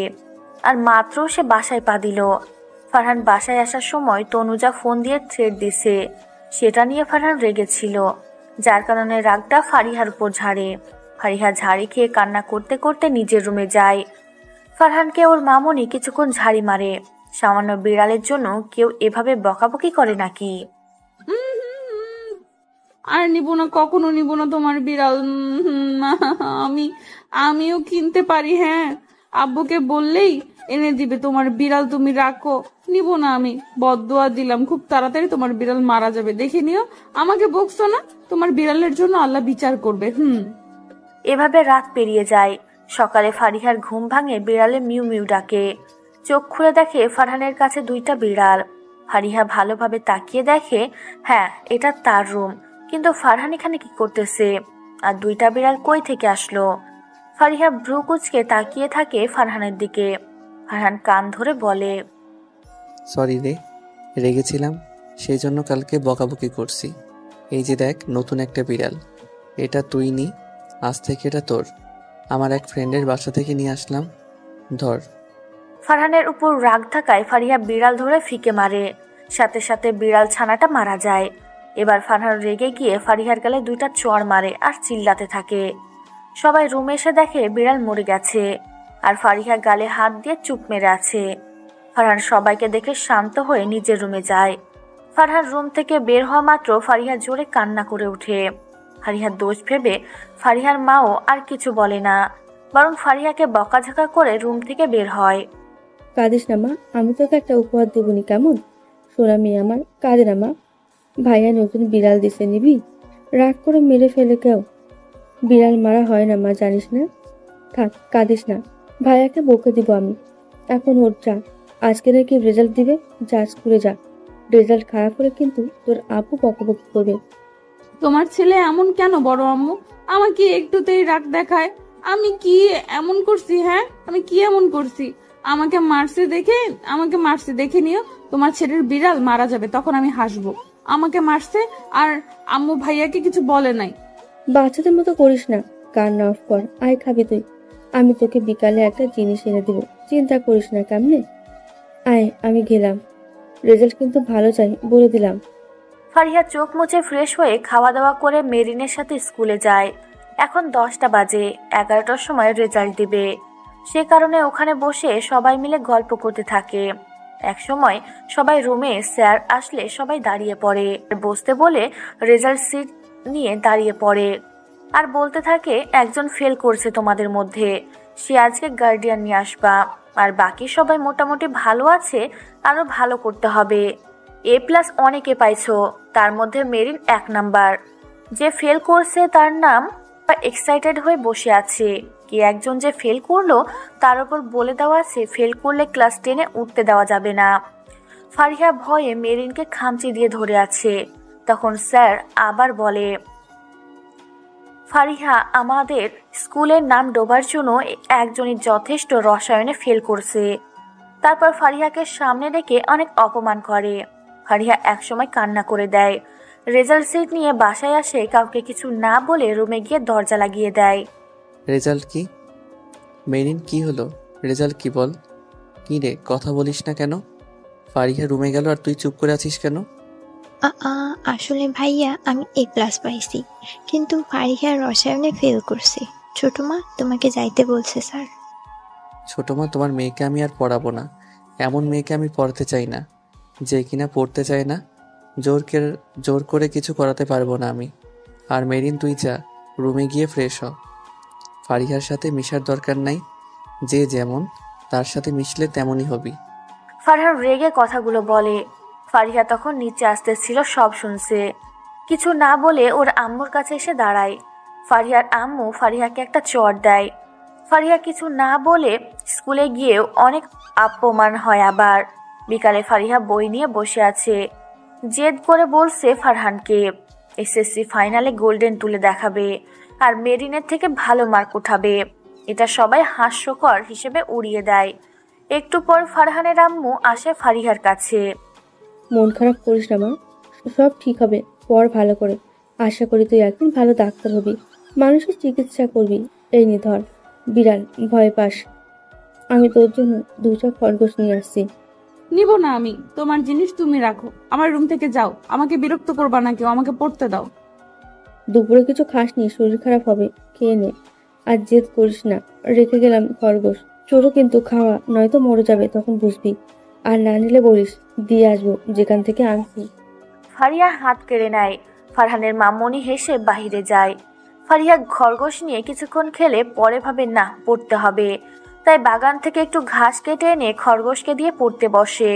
আর মাত্র সে বাসায় পা দিল, ফারহান বাসায় আসার সময় তনুজা ফোন দিয়ে থ্রেট দিছে। সেটা নিয়ে ফারহান রেগেছিল, যার কারণে রাগটা ফারিহার উপর ঝাড়ে। ফারিহা ঝাড়ি খেয়ে কান্না করতে করতে নিজের রুমে যায়। ফারহানকে ওর মামনি কিছুক্ষণ ঝাড়ি মারে। সামান্য বিড়ালের জন্য কেউ এভাবে বকাবকি করে নাকি? আর নিব না, কখনো নিব না তোমার বিড়াল। আমিও কিনতে পারি। হ্যাঁ, আব্বুকে বললেই এনে দিবে তোমার বিড়াল, তুমি রাখো। নিব না আমি, বদদোয়া দিলাম, খুব তাড়াতাড়ি তোমার বিড়াল মারা যাবে, দেখে নিও। আমাকে বকছো না, তোমার বিড়ালের জন্য আল্লাহ বিচার করবে। এভাবে রাত পেরিয়ে যায়। সকালে ফারিহার ঘুম ভাঙে বিড়ালে মিউ মিউ ডাকে। চোখ খুলে দেখে ফারহানের কাছে 2টা বিড়াল। ফারিহা ভালোভাবে তাকিয়ে দেখে, হ্যাঁ, এটা তার রুম, কিন্তু ফারহান এখানে কি করতেছে? আর 2টা বিড়াল কই থেকে আসলো? ফারিহা ভ্রু কুচকে তাকিয়ে থাকে ফারহানের দিকে। ফারহান কান ধরে বলে, সরি রে, রেগেছিলাম, সেই জন্য কালকে বকাবকি করছি। এই যে দেখ, নতুন একটা বিড়াল, এটা তুই নি, আজ থেকে এটা তোর। আমার এক ফ্রেন্ডের বাসা থেকে নিয়ে আসলাম, ধর। ফারহানের উপর রাগ থাকায় ফারিহা বিড়াল ধরে ফিকে মারে। সাথে সাথে বিড়াল ছানাটা মারা যায়। এবার ফারহান রেগে গিয়ে ফারিহার গালে 2টা চড় মারে আর চিল্লাতে থাকে। সবাই রুমে এসে দেখে বিড়াল মরে গেছে, আর ফারিহা গালে হাত দিয়ে চুপ মেরে আছে। ফারহান সবাইকে দেখে শান্ত হয়ে নিজের রুমে যায়। ফারহান রুম থেকে বের হওয়া মাত্র ফারিহা জোরে কান্না করে ওঠে। ফারিহার দোষ ভেবে ফারিহার মাও আর কিছু বলে না, বরং ফারিহাকে বকাঝকা করে রুম থেকে বের হয়। কাঁদিস না মা, আমি তোকে একটা উপহার দেবনি, কেমন? সোনা মেয়ে আমার, কাঁদে না মা। ভাইয়া নতুন বিড়াল দিছে, নিবি? রাগ করে মেরে ফেলে কেউ? বিড়াল মারা হয় না মা, জানিস না? থাক, কাঁদিস না, ভাইয়াকে বকে দিব আমি। এখন ওর যা, আজকে নাকি রেজাল্ট দিবে, যা স্কুলে যা। রেজাল্ট খারাপ হলে কিন্তু তোর আপু বকাবকি করবে। তোমার ছেলে এমন কেন বড় আম্মু? আমাকে একটুতেই রাগ দেখায়। আমি কি এমন করছি? হ্যাঁ, আমি কি এমন করছি? আমাকে মারছে দেখে নিও। তোমার ছেলের বিড়াল মারা যাবে, তখন আমি হাসবো। আমাকে মারছে আর আম্মু ভাইয়াকে কিছু বলে নাই। বাচ্চাদের মতো করিস না, কান্না অফ কর। আয়, খাবি তুই? আমি তোকে বিকালে একটা জিনিস এনে দিব, চিন্তা করিস না। কেমনে? আয়, আমি গেলাম। রেজাল্ট কিন্তু ভালো চাই, বলে দিলাম। ফারিহা চোখ মুছে ফ্রেশ হয়ে খাওয়া দাওয়া করে মেরিনের সাথে স্কুলে যায়। এখন 10টা বাজে, 11টার সময় রেজাল্ট দিবে। সে কারণে ওখানে বসে সবাই মিলে গল্প করতে থাকে। এক সময় সবাই রুমে স্যার আসলে সবাই দাঁড়িয়ে পড়ে। বসতে বলে রেজাল্ট সিট নিয়ে দাঁড়িয়ে পড়ে আর বলতে থাকে, একজন ফেল করছে তোমাদের মধ্যে, সে আজকে গার্ডিয়ান নিয়ে আসবা। আর বাকি সবাই মোটামুটি ভালো আছে, আরো ভালো করতে হবে। A+ অনেকে পাইছো, তার মধ্যে মেরিন 1 নাম্বার। যে ফেল করছে তার নাম এক্সাইটেড হয়ে বসে আছে। কে একজন যে ফেল করলো তার উপর বলে দেওয়া আছে ফেল করলে ক্লাস 10-এ উঠতে দেওয়া যাবে না। ফারিহা ভয়ে মেরিনকে খামচি দিয়ে ধরে আছে। তখন স্যার আবার বলে, ফারিহা, আমাদের স্কুলের নাম ডোবার জন্য একজনই যথেষ্ট, রসায়নে ফেল করছে। তারপর ফারিহাকে সামনে রেখে অনেক অপমান করে। ফারিহা একসময় কান্না করে দেয়। রেজাল্ট সিট নিয়ে বাসায় আসে, কাউকে কিছু না বলে রুমে গিয়ে দরজা লাগিয়ে দেয়। রেজাল্ট কি? মেরিন, কি হলো? রেজাল্ট কি বল? কি রে, কথা বলিস না কেন? ফারিহা রুমে গেল আর তুই চুপ করে আছিস কেন? আসলে ভাইয়া, আমি A+ পাইছি, কিন্তু ফারিহা রসায়নে ফেল করছে। ছোট মা তোমাকে যাইতে বলছে স্যার। ছোট মা, তোমার মেয়েকে আমি আর পড়াবো না। এমন মেয়েকে আমি পড়াতে চাই না, যে কিনা পড়তে চায় না। জোর করে কিছু করাতে পারবো না আমি। আর মেরিন, তুই যা, রুমে গিয়ে ফ্রেশ হ। ফারিহার সাথে মিশার দরকার নাই, যে যেমন তার সাথে মিশলে তেমনই হবি। ফারহান রেগে কথাগুলো বলে। ফারিহা তখন নিচে আসতেছিল, সব শুনছে। কিছু না বলে ওর আম্মুর কাছে এসে দাঁড়ায়। ফারিহার আম্মু ফারিহাকে একটা চড় দেয়। ফারিহা কিছু না বলে স্কুলে গিয়েও অনেক অপমান হয়। আবার বিকালে ফারিহা বই নিয়ে বসে আছে। জেদ করে বলছে ফারহানকে SSC ফাইনালে গোল্ডেন তুলে দেখাবে আর মেরিনের থেকে ভালো মার্ক উঠাবে। এটা সবাই হাস্যকর হিসেবে উড়িয়ে দেয়। একটু পর ফারহানের আম্মু আসে ফারিহার কাছে। মন খারাপ করিস না মা, সব ঠিক হবে, পড় ভালো করে। আশা করি তুই একদিন ভালো ডাক্তার হবি, মানুষের চিকিৎসা করবি। এই নে ধর বিড়াল, ভয় পাস? আমি তোর জন্য 2টা খরগোশ নিয়ে আসছি। নিব না আমি। তোমার জিনিস তুমি রাখো, আমার রুম থেকে যাও। আমাকে বিরক্ত করবা না কেউ, আমাকে পড়তে দাও। দুপুরে কিছু খাসনি, শরীর খারাপ হবে, খেয়ে নে। আর জেদ করিস না, রেখে গেলাম খরগোশ। ছোট কিন্তু খাওয়া, নয়তো মরে যাবে, তখন বুঝবি। আর না নিলে বলিস, দিয়ে আসবো যেখান থেকে আনছি। ফারিয়া হাত কেড়ে নেয়। ফারহানের মামনি হেসে বাহিরে যায়। ফারিয়া খরগোশ নিয়ে কিছুক্ষণ খেলে পরে ভাবে না, পড়তে হবে। তাই বাগান থেকে একটু ঘাস কেটে এনে খরগোশকে দিয়ে পড়তে বসে।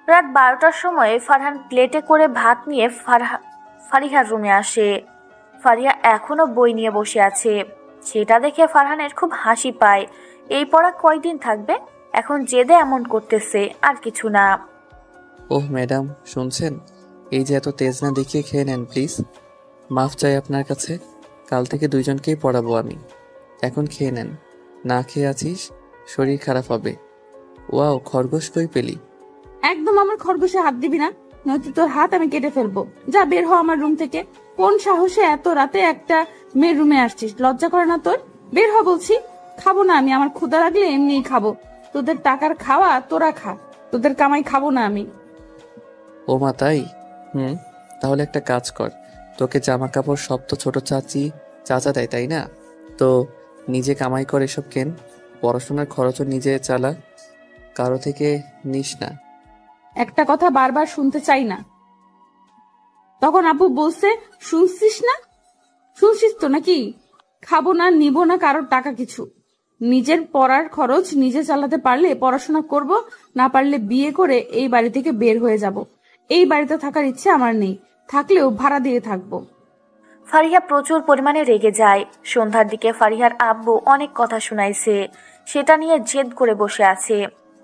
রাত 12টার সময় ফারহান প্লেটে করে ভাত নিয়ে ফারিহার রুমে আসে। ফারিয়া এখনো বই নিয়ে বসে আছে। সেটা দেখে ফারহানের খুব হাসি পায়। এই পড়া কয়দিন থাকবে? এখন জেদে এমন করতেছে, আর কিছু না। ওহ ম্যাডাম, শুনছেন? এই যে এত তেজ না দেখিয়ে খেয়ে নেন প্লিজ। মাফ চাই আপনার কাছে। কাল থেকে দুইজনকেই পড়াবো আমি। এখন খেয়ে নেন। না খেয়ে আছিস, শরীর খারাপ হবে। ওয়াও, খরগোশ কই পেলি? একদম আমার খরগোশে হাত দিবি না, নয়তো তোর হাত আমি কেটে ফেলবো। যা, বের হ আমার রুম থেকে। কোন সাহসে এত রাতে একটা মেয়ের রুমে আসছিস? লজ্জা করে না তোর? বের হ বলছি। খাবো না আমি, আমার ক্ষুধা লাগলে এমনিই খাবো। তোদের টাকার খাওয়া তোরা খা, তোদের কামাই খাবো না আমি। ও মা, তাই? তাহলে একটা কাজ কর, তোকে জামা কাপড় সব তো ছোট চাচা দেয়, তাই না? তো নিজে কামাই কর, এসব কেন। পড়াশোনার খরচও নিজে চালা, কারো থেকে নিস না। একটা কথা বারবার শুনতে চাই না। তখন আপু বলছে, শুনছিস না? শুনছিস তো নাকি? খাবো না, নিব না কারোর টাকা কিছু। নিজের পড়ার খরচ নিজে চালাতে পারলে পড়াশোনা করব, না পারলে বিয়ে করে এই বাড়ি থেকে বের হয়ে যাব। এই বাড়িতে থাকার ইচ্ছে আমার নেই, থাকলেও ভাড়া দিয়ে থাকবো। ফারিহা প্রচুর পরিমাণে রেগে যায়। সন্ধ্যার দিকে ফারিহার আব্বু অনেক কথা শুনাইছে, সেটা নিয়ে জেদ করে বসে আছে।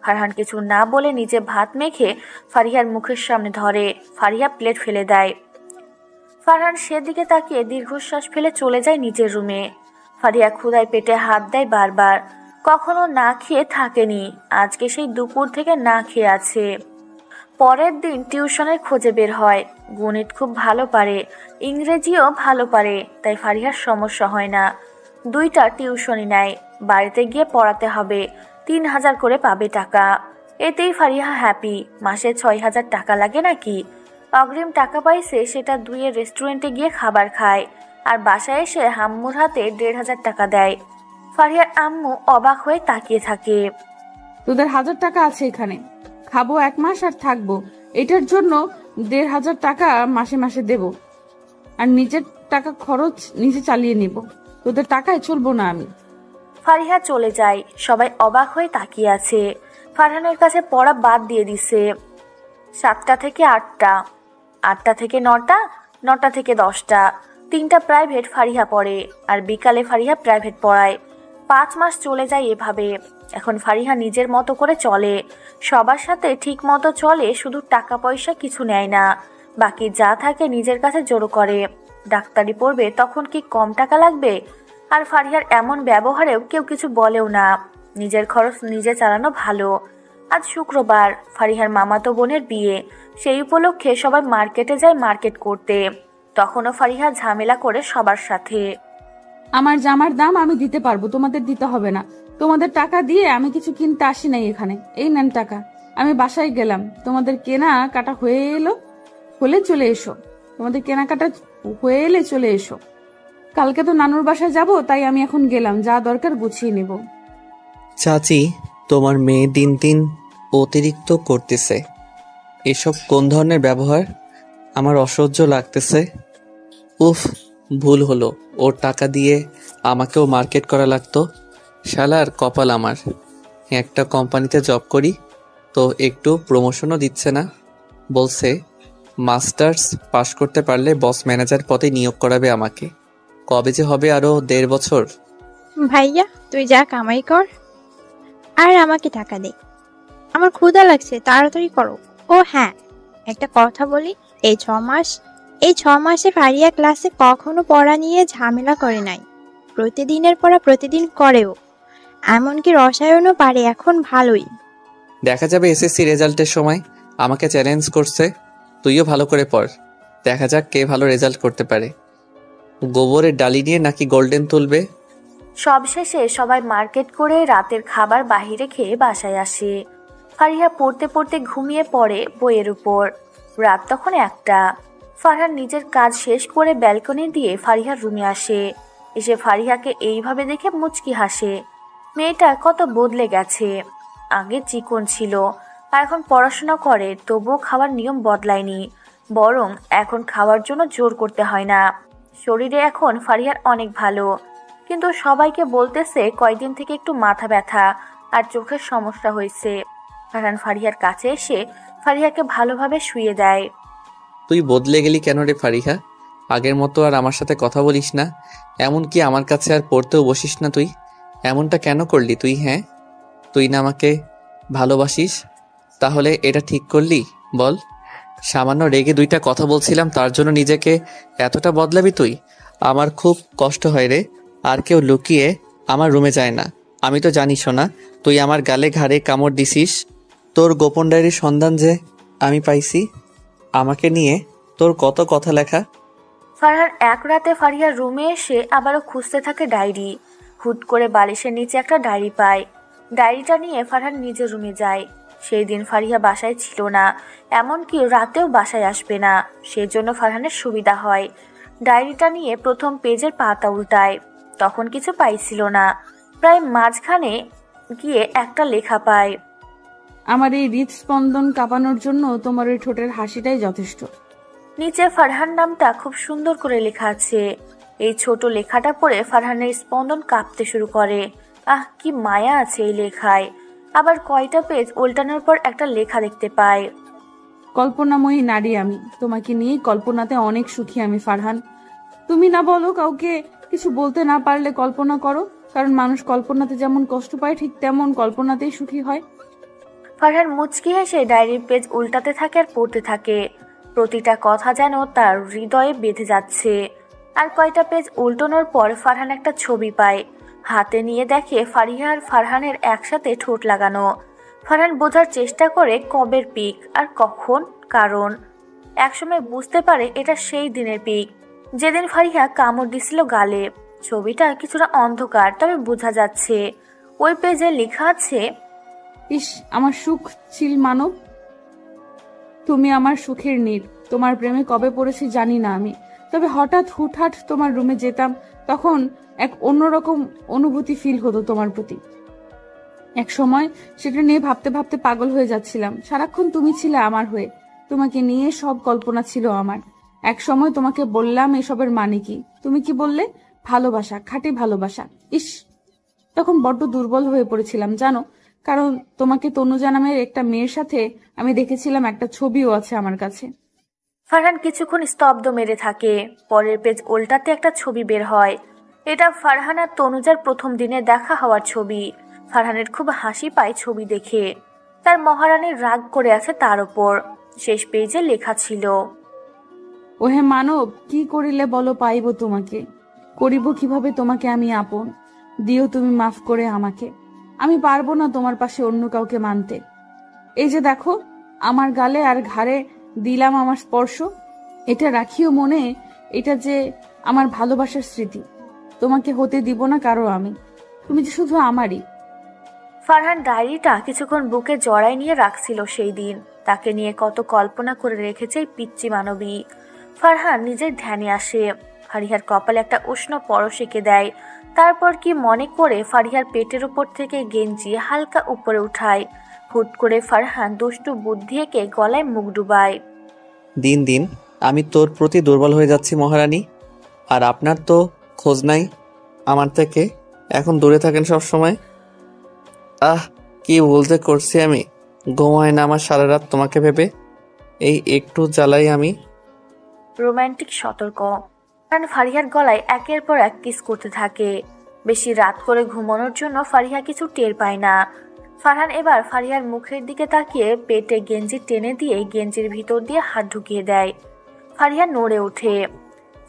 ফারহান কিছু না বলে নিজে ভাত মেখে ফারিহার মুখের সামনে ধরে। ফারিহা প্লেট ফেলে দেয়। ফারহান সেদিকে তাকিয়ে দীর্ঘশ্বাস ফেলে চলে যায় নিজের রুমে। ফারিহা ক্ষুধায় পেটে হাত দেয় বারবার। কখনো না খেয়ে থাকেনি, আজকে সেই দুপুর থেকে না খেয়ে আছে। পরের দিন টিউশনের খোঁজে বের হয়। গণিত খুব ভালো পারে, ইংরেজিও ভালো পারে, তাই ফারিহার সমস্যা হয় না। 2টা টিউশনই নেয়। বাড়িতে গিয়ে পড়াতে হবে, 3000 করে পাবে টাকা। এতেই ফারিহা হ্যাপি। মাসে 6000 টাকা লাগে নাকি? অগ্রিম টাকা পাইছে, সেটা 2-এর রেস্টুরেন্টে গিয়ে খাবার খায়, আর বাসায় এসে আম্মুর হাতে 1500 টাকা দেয়। ফারিহার আম্মু অবাক হয়ে তাকিয়ে থাকে। তোদের 1000 টাকা আছে এখানে, খাবো 1 মাস আর থাকবো। এটার জন্য 1500 টাকা মাসে মাসে দেব, আর নিজের টাকা খরচ নিজে চালিয়ে নিব। তোদের টাকায় চলবো না আমি। ফারিহা চলে যায়। সবাই অবাক হয়ে তাকিয়ে আছে। ফারহানের কাছে পড়া বাদ দিয়ে দিছে। 7টা থেকে 8টা, 8টা থেকে 9টা, 9টা থেকে 10টা। 3টা প্রাইভেট ফারিহা পড়ে, আর বিকালে ফারিহা প্রাইভেট পড়ায়। 5 মাস চলে যায় এভাবে। এখন ফারিহা নিজের মতো করে চলে, সবার সাথে ঠিক মতো চলে, শুধু টাকা পয়সা কিছু নেয় না। বাকি যা থাকে নিজের কাছে জড়ো করে। ডাক্তারি পড়বে, তখন কি কম টাকা লাগবে? আর ফারিহার এমন ব্যবহারেও কেউ কিছু বলেও না। নিজের খরচ নিজে চালানো ভালো। আজ শুক্রবার, ফারিহার মামাতো বোনের বিয়ে। সেই উপলক্ষে সবাই মার্কেটে যায় মার্কেট করতে। তখনও ফারিহা ঝামেলা করে সবার সাথে। আমার জামার দাম আমি দিতে পারবো, তোমাদের দিতে হবে না। তোমাদের টাকা দিয়ে আমি কিছু কিনতে আসি নাই এখানে। এই নেন টাকা, আমি বাসায় গেলাম। তোমাদের কেনা কাটা হয়ে এলো, হলে চলে এসো। তোমাদের কেনাকাটা হয়ে এলে চলে এসো। কালকে তো নানুর বাসায় যাব, তাই আমি এখন গেলাম, যা দরকার গুছিয়ে নেব। চাচি, তোমার মেয়ে দিন দিন অতিরিক্ত করতেছে। এসব কোন ধরনের ব্যবহার? আমার অসহ্য লাগতেছে। উফ, ভুল হলো। ওর টাকা দিয়ে আমাকেও মার্কেট করা লাগতো। শালার কপাল আমার। একটা কোম্পানিতে জব করি, তো একটু প্রমোশনও দিচ্ছে না। বলছে মাস্টার্স পাশ করতে পারলে বস ম্যানেজার পদে নিয়োগ করাবে আমাকে। কবে যে হবে, আরো 1.5 বছর। ভাইয়া তুই যা কামাই কর, আর আমাকে টাকা দে। আমার ক্ষুধা লাগছে, তাড়াতাড়ি করো। ও হ্যাঁ, একটা কথা বলি, এই 6 মাসে ফারিয়া ক্লাসে কখনো পড়া নিয়ে ঝামেলা করে নাই। প্রতিদিনের পড়া প্রতিদিন করেও, এমনকি রসায়নও পারে এখন ভালোই। দেখা যাবে এসএসসি রেজাল্টের সময়। আমাকে চ্যালেঞ্জ করছে, তুইও ভালো করে পড়, দেখা যাক কে ভালো রেজাল্ট করতে পারে। গোবরের ডালি নিয়ে নাকি গোল্ডেন তুলবে। সবশেষে সবাই মার্কেট করে রাতের খাবার বাহিরে খেয়ে বাসায় আসে। ফারিহা পড়তে পড়তে ঘুমিয়ে পড়ে বইয়ের উপর। রাত তখন 1টা। ফারহান নিজের কাজ শেষ করে ব্যালকনি দিয়ে ফারিহার রুমে আসে। এসে ফারিহাকে এইভাবে দেখে মুচকি হাসে। মেয়েটা কত বদলে গেছে। আগে চিকন ছিল, আর এখন পড়াশোনা করে, তবুও খাওয়ার নিয়ম বদলায়নি, বরং এখন খাওয়ার জন্য জোর করতে হয় না। শরীরে এখন ফারিহার অনেক ভালো, কিন্তু সবাইকে বলতেছে কয়েকদিন থেকে একটু মাথা ব্যথা আর চোখের সমস্যা হয়েছে। ফারহান ফারিহার কাছে এসে ফারিহাকে ভালোভাবে শুইয়ে দেয়। তুই বদলে গেলি কেন রে ফারিহা? আগের মতো আর আমার সাথে কথা বলিস না, এমনকি আমার কাছে আর পড়তেও বসিস না তুই। এমনটা কেন করলি তুই? হ্যাঁ, তুই না আমাকে ভালোবাসিস, তাহলে এটা ঠিক করলি বল? সামান্য রেগে 2টা কথা বলছিলাম, তার জন্য নিজেকে এতটা বদলাবি তুই? আমার খুব কষ্ট হয় রে। আর কেউ লুকিয়ে আমার রুমে যায় না। আমি তো জানিস না, তুই আমার গালে ঘাড়ে কামড় দিছিস। তোর গোপন ডায়েরির সন্ধান যে আমি পাইছি, আমাকে নিয়ে তোর কত কথা লেখা। ফারহান এক রাতে ফারিহার রুমে এসে আবারও খুঁজতে থাকে ডায়েরি। হুট করে বালিশের নিচে একটা ডায়েরি পায়। ডায়েরিটা নিয়ে ফারহান নিজের রুমে যায়। সেই দিন ফারিহা বাসায় ছিল না, এমনকি রাতেও বাসায় আসবে না। সেজন্য ফারহানের সুবিধা হয়। ডায়েরিটা নিয়ে প্রথম পেজের পাতা উল্টায়, তখন কিছু পাইছিল না। প্রায় মাঝখানে গিয়ে একটা লেখা পায়। আমার এই হৃদস্পন্দন কাঁপানোর জন্য তোমার ওই ঠোঁটের হাসিটাই যথেষ্ট। নিচে ফারহান নামটা খুব সুন্দর করে লেখা আছে। এই ছোট লেখাটা পড়ে ফারহানের স্পন্দন কাঁপতে শুরু করে। আহ, কি মায়া আছে এই লেখায়। আবার কয়টা পেজ উল্টানোর পর একটা লেখা দেখতে পায়। কল্পনাময়ী নারী আমি, তোমাকে নিয়ে কল্পনাতে অনেক সুখী আমি ফারহান। তুমি না বলো কাউকে কিছু বলতে না পারলে কল্পনা করো, কারণ মানুষ কল্পনাতে যেমন কষ্ট পায় ঠিক তেমন কল্পনাতেই সুখী হয়। ফারহান মুচকি হেসে ডায়েরির পেজ উল্টাতে থাকে আর পড়তে থাকে। প্রতিটা কথা যেন তার হৃদয়ে বেঁধে যাচ্ছে। আর কয়টা পেজ উল্টানোর পর ফারহান একটা ছবি পায়। হাতে নিয়ে দেখে ফারিহা আর ফারহানের একসাথে ঠোঁট লাগানো। ফারহান বোঝার চেষ্টা করে কবের পিক আর কখন, কারণ একসময় বুঝতে পারে এটা সেই দিনের পিক যেদিন ফারিহা কামড় দিছিল গালে। ছবিটা কিছুটা অন্ধকার, তবে বোঝা যাচ্ছে। ওই পেজে লেখা আছে, ইস, আমার সুখ ছিল মানব, তুমি আমার সুখের নীড়। তোমার প্রেমে কবে পড়েছি জানি না আমি, তবে হঠাৎ হুটহাট তোমার রুমে যেতাম, তখন এক অন্যরকম অনুভূতি ফিল হতো তোমার প্রতি। এক সময় সেটা নিয়ে ভাবতে ভাবতে পাগল হয়ে যাচ্ছিলাম। সারাক্ষণ তুমি ছিলে আমার হয়ে, তোমাকে নিয়ে সব কল্পনা ছিল আমার। এক সময় তোমাকে বললাম এসবের মানে কি, তুমি কি বললে? ভালোবাসা, খাঁটি ভালোবাসা। ইস, তখন বড্ড দুর্বল হয়ে পড়েছিলাম জানো, কারণ তোমাকে তনুজা নামের একটা মেয়ের সাথে আমি দেখেছিলাম, একটা ছবিও আছে আমার কাছে। ফারহান কিছুক্ষণ স্তব্ধ মেরে থাকে। পরের পেজ উল্টাতে একটা ছবি বের হয়। এটা ফারহান আর তনুজার প্রথম দিনে দেখা হওয়ার ছবি। ফারহানের খুব হাসি পায় ছবি দেখে। তার মহারানীর রাগ করে আছে তার ওপর। শেষ পেজে লেখা ছিল, ওহে মানব, কি করিলে বলো পাইব তোমাকে, করিব কিভাবে তোমাকে আমি আপন, দিও তুমি মাফ করে আমাকে। আমি পারবো না তোমার পাশে অন্য কাউকে মানতে। এই যে দেখো, আমার গালে আর ঘাড়ে দিলাম আমার স্পর্শ, এটা রাখিও মনে, এটা যে আমার ভালোবাসার স্মৃতি। তোমাকে হতে দিব না কারো আমি, তুমি যে শুধু আমারই। ফারহান ডায়েরিটা কিছুক্ষণ বুকে জড়াই নিয়ে রাখছিল সেই দিন। তাকে নিয়ে কত কল্পনা করে রেখেছে এই পিচ্চি মানবী। ফারহান নিজের ধ্যানে আসে। ফারিহার কপালে একটা উষ্ণ পরশ এঁকে দেয়। তারপর কি মনে করে ফারিহার পেটের উপর থেকে গেঞ্জি হালকা উপরে উঠায়। হুট করে ফারহান দুষ্টু বুদ্ধি এঁকে গলায় মুখ ডুবায়। দিন দিন আমি তোর প্রতি দুর্বল হয়ে যাচ্ছি মহারানী, আর আপনার তো খোঁজ নাই আমার থেকে, এখন দূরে থাকেন সব সময়। আহ, কি বলতে করছি আমি, ঘুমায় না আমার সারা রাত তোমাকে ভেবে, এই একটু জ্বালাই আমি। রোমান্টিক সতর্ক। ফারিহার গলায় একের পর এক কিস করতে থাকে। বেশি রাত করে ঘুমানোর জন্য ফারিহা কিছু টের পায় না। ফারহান এবার ফারিহার মুখের দিকে তাকিয়ে পেটে গেঞ্জি টেনে দিয়ে গেঞ্জির ভিতর দিয়ে হাত ঢুকিয়ে দেয়। ফারিহা নড়ে ওঠে।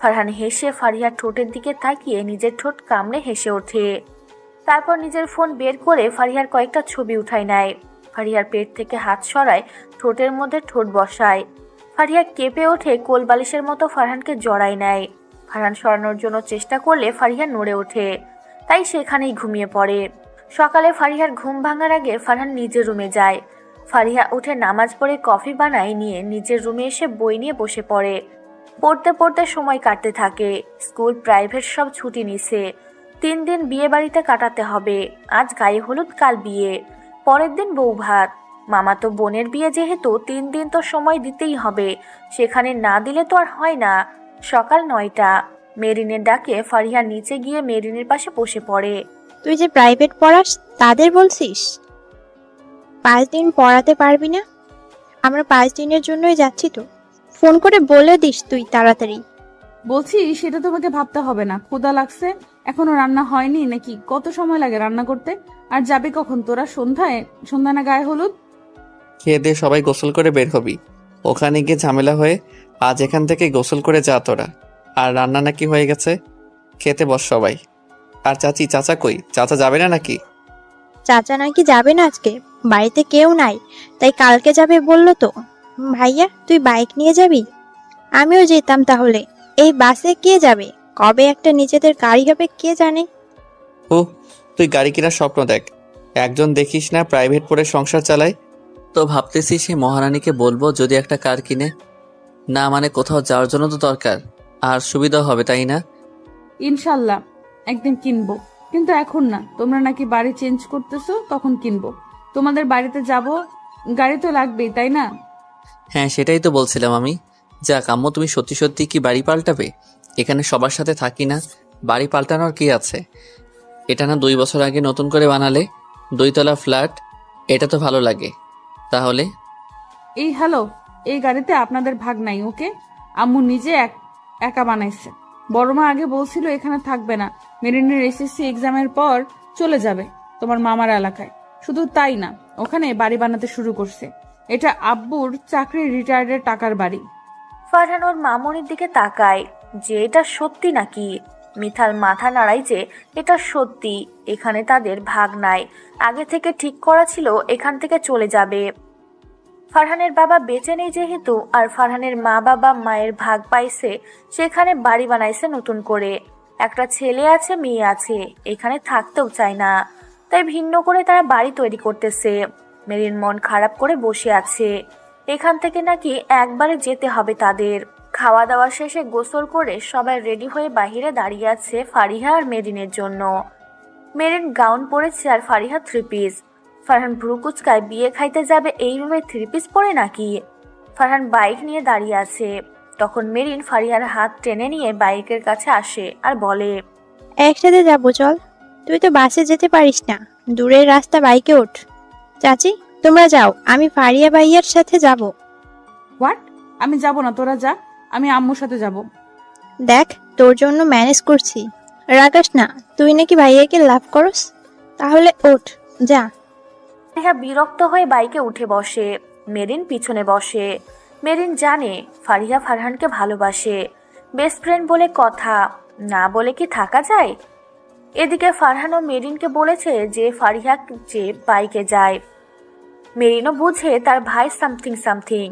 ফারহান হেসে ফারিহার ঠোঁটের দিকে তাকিয়ে নিজের ঠোঁট কামড়ে হেসে ওঠে। তারপর নিজের ফোন বের করে ফারিহার কয়েকটা ছবি উঠায় নেয়। ফারিহার পেট থেকে হাত সরায়, ঠোঁটের মধ্যে ঠোঁট বসায়। ফারিহা কেঁপে ওঠে, কোলবালিশের মতো ফারহানকে জড়ায় নেয়। ফারহান সরানোর জন্য চেষ্টা করলে ফারিহা নড়ে ওঠে, তাই সেখানেই ঘুমিয়ে পড়ে। সকালে ফারিহার ঘুম ভাঙার আগে ফারহান নিজের রুমে যায়। ফারিহা উঠে নামাজ পড়ে কফি বানায় নিয়ে নিজের রুমে এসে বই নিয়ে বসে পড়ে। পড়তে পড়তে সময় কাটতে থাকে। স্কুল প্রাইভেট সব ছুটি নিছে। 3 দিন বিয়ে বাড়িতে কাটাতে হবে। আজ গায়ে হলুদ, কাল বিয়ে, পরের দিন বউ ভাত। মামাতো বোনের বিয়ে যেহেতু 3 দিন তো সময় দিতেই হবে, সেখানে না দিলে তো আর হয় না। সকাল 9টা। মেরিনের ডাকে ফারিহা নিচে গিয়ে মেরিনের পাশে বসে পড়ে। তুই যে প্রাইভেট পড়াস তাদের বলছিস 5 দিন পড়াতে পারবি না? আমরা 5 দিনের জন্যই যাচ্ছি তো। ফোন করে বলে দিস তুই তাড়াতাড়ি। বলছি সেটা তোমাকে ভাবতে হবে না। ক্ষুধা লাগছে, এখনো রান্না হয়নি নাকি? কত সময় লাগে রান্না করতে? আর যাবে কখন তোরা? সন্ধ্যা না গায়ে হলুদ? খেয়ে দিয়ে সবাই গোসল করে বের হবি। ওখানে গিয়ে ঝামেলা হয়ে আজ এখান থেকে গোসল করে যা তোরা। আর রান্না নাকি হয়ে গেছে, খেতে বস সবাই। আর চাচা কই? চাচা যাবে না নাকি? চাচা নাকি যাবে না আজকে, বাড়িতে কেউ নাই, তাই কালকে যাবে বললো তো। ভাইয়া তুই বাইক নিয়ে যাবি? আমিও যেতাম তাহলে। এই বাসে কে যাবে? কবে একটা নিজেদের গাড়ি হবে কে জানে। ও, তুই গাড়ি কেনার স্বপ্ন দেখ। একজন দেখিস না প্রাইভেট পড়ে সংসার চালায়, তো ভাবতেছি সেই মহারানীকে বলবো যদি একটা কার কিনে। না মানে কোথাও যাওয়ার জন্য তো দরকার, আর সুবিধা হবে, তাই না? ইনশাল্লাহ একদিন কিনবো, কিন্তু এখন না। তোমরা নাকি বাড়ি চেঞ্জ করতেছো, তখন কিনবো। তোমাদের বাড়িতে যাব, গাড়ি তো লাগবেই, তাই না? হ্যাঁ, সেটাই তো বলছিলাম আমি। যাক আম্মু, তুমি সত্যি সত্যি কি বাড়ি পাল্টাবে? এখানে সবার সাথে থাকি না, বাড়ি পাল্টানোর কি আছে? এটা না 2 বছর আগে নতুন করে বানালে, 2 তলা ফ্ল্যাট। এটা তো ভালো লাগে। তাহলে এই হ্যালো, এই গাড়িতে আপনাদের ভাগ নাই, ওকে? আম্মু নিজে একা বানাইছে। বড় মা আগে বলছিল এখানে থাকবে না, মেরিনের এসএসসি এক্সামের পর চলে যাবে তোমার মামার এলাকায়। শুধু তাই না, ওখানে বাড়ি বানাতে শুরু করছে। এটা আব্বুর চাকরি রিটায়ার্ডের টাকার বাড়ি। ফারহান ওর মামনির দিকে তাকায় যে এটা সত্যি নাকি। মিথাল মাথা নাড়ায় যে এটা সত্যি, এখানে তাদের ভাগ নাই। আগে থেকে ঠিক করা ছিল এখান থেকে চলে যাবে। ফারহানের বাবা বেঁচে নেই যেহেতু, আর ফারহানের মা বাবা মায়ের ভাগ পাইছে, সেখানে বাড়ি বানাইছে নতুন করে। একটা ছেলে আছে, মেয়ে আছে, এখানে থাকতেও চায় না, তাই ভিন্ন করে তারা বাড়ি তৈরি করতেছে। মেরিন মন খারাপ করে বসে আছে। এখান থেকে নাকি একবারে যেতে হবে তাদের। খাওয়া দাওয়া শেষে গোসল করে সবাই রেডি হয়ে বাহিরে দাঁড়িয়ে আছে ফারিহা আর মেরিনের জন্য। মেরিন গাউন পরেছে আর ফারিহা 3 পিস। ফারহান ভ্রুকুচকায় বিয়ে খাইতে যাবে এইভাবে 3 পিস পরে নাকি? ফারহান বাইক নিয়ে দাঁড়িয়ে আছে। তখন মেরিন ফারিহার হাত টেনে নিয়ে বাইকের কাছে আসে আর বলে, একসাথে যাবো চল। তুই তো বাসে যেতে পারিস না, দূরের রাস্তা, বাইকে ওঠ। চাচি তোমরা যাও, আমি ফারিয়া ভাইয়ার সাথে যাব। হোয়াট? আমি যাব না, তোরা যা, আমি আম্মুর সাথে যাব। দেখ তোর জন্য ম্যানেজ করছি, রাগাস না। তুই নাকি ভাইয়াকে লাভ করস, তাহলে ওঠ যা। ফারিহা বিরক্ত হয়ে বাইকে উঠে বসে। মেরিন পিছনে বসে। মেরিন জানে ফারিহা ফারহানকে ভালোবাসে, বেস্ট ফ্রেন্ড বলে কথা, না বলে কি থাকা যায়? এদিকে ফারহান ও মেরিনকে বলেছে যে ফারিহা যে বাইকে যায়। মেরিনও বুঝে তার ভাই সামথিং।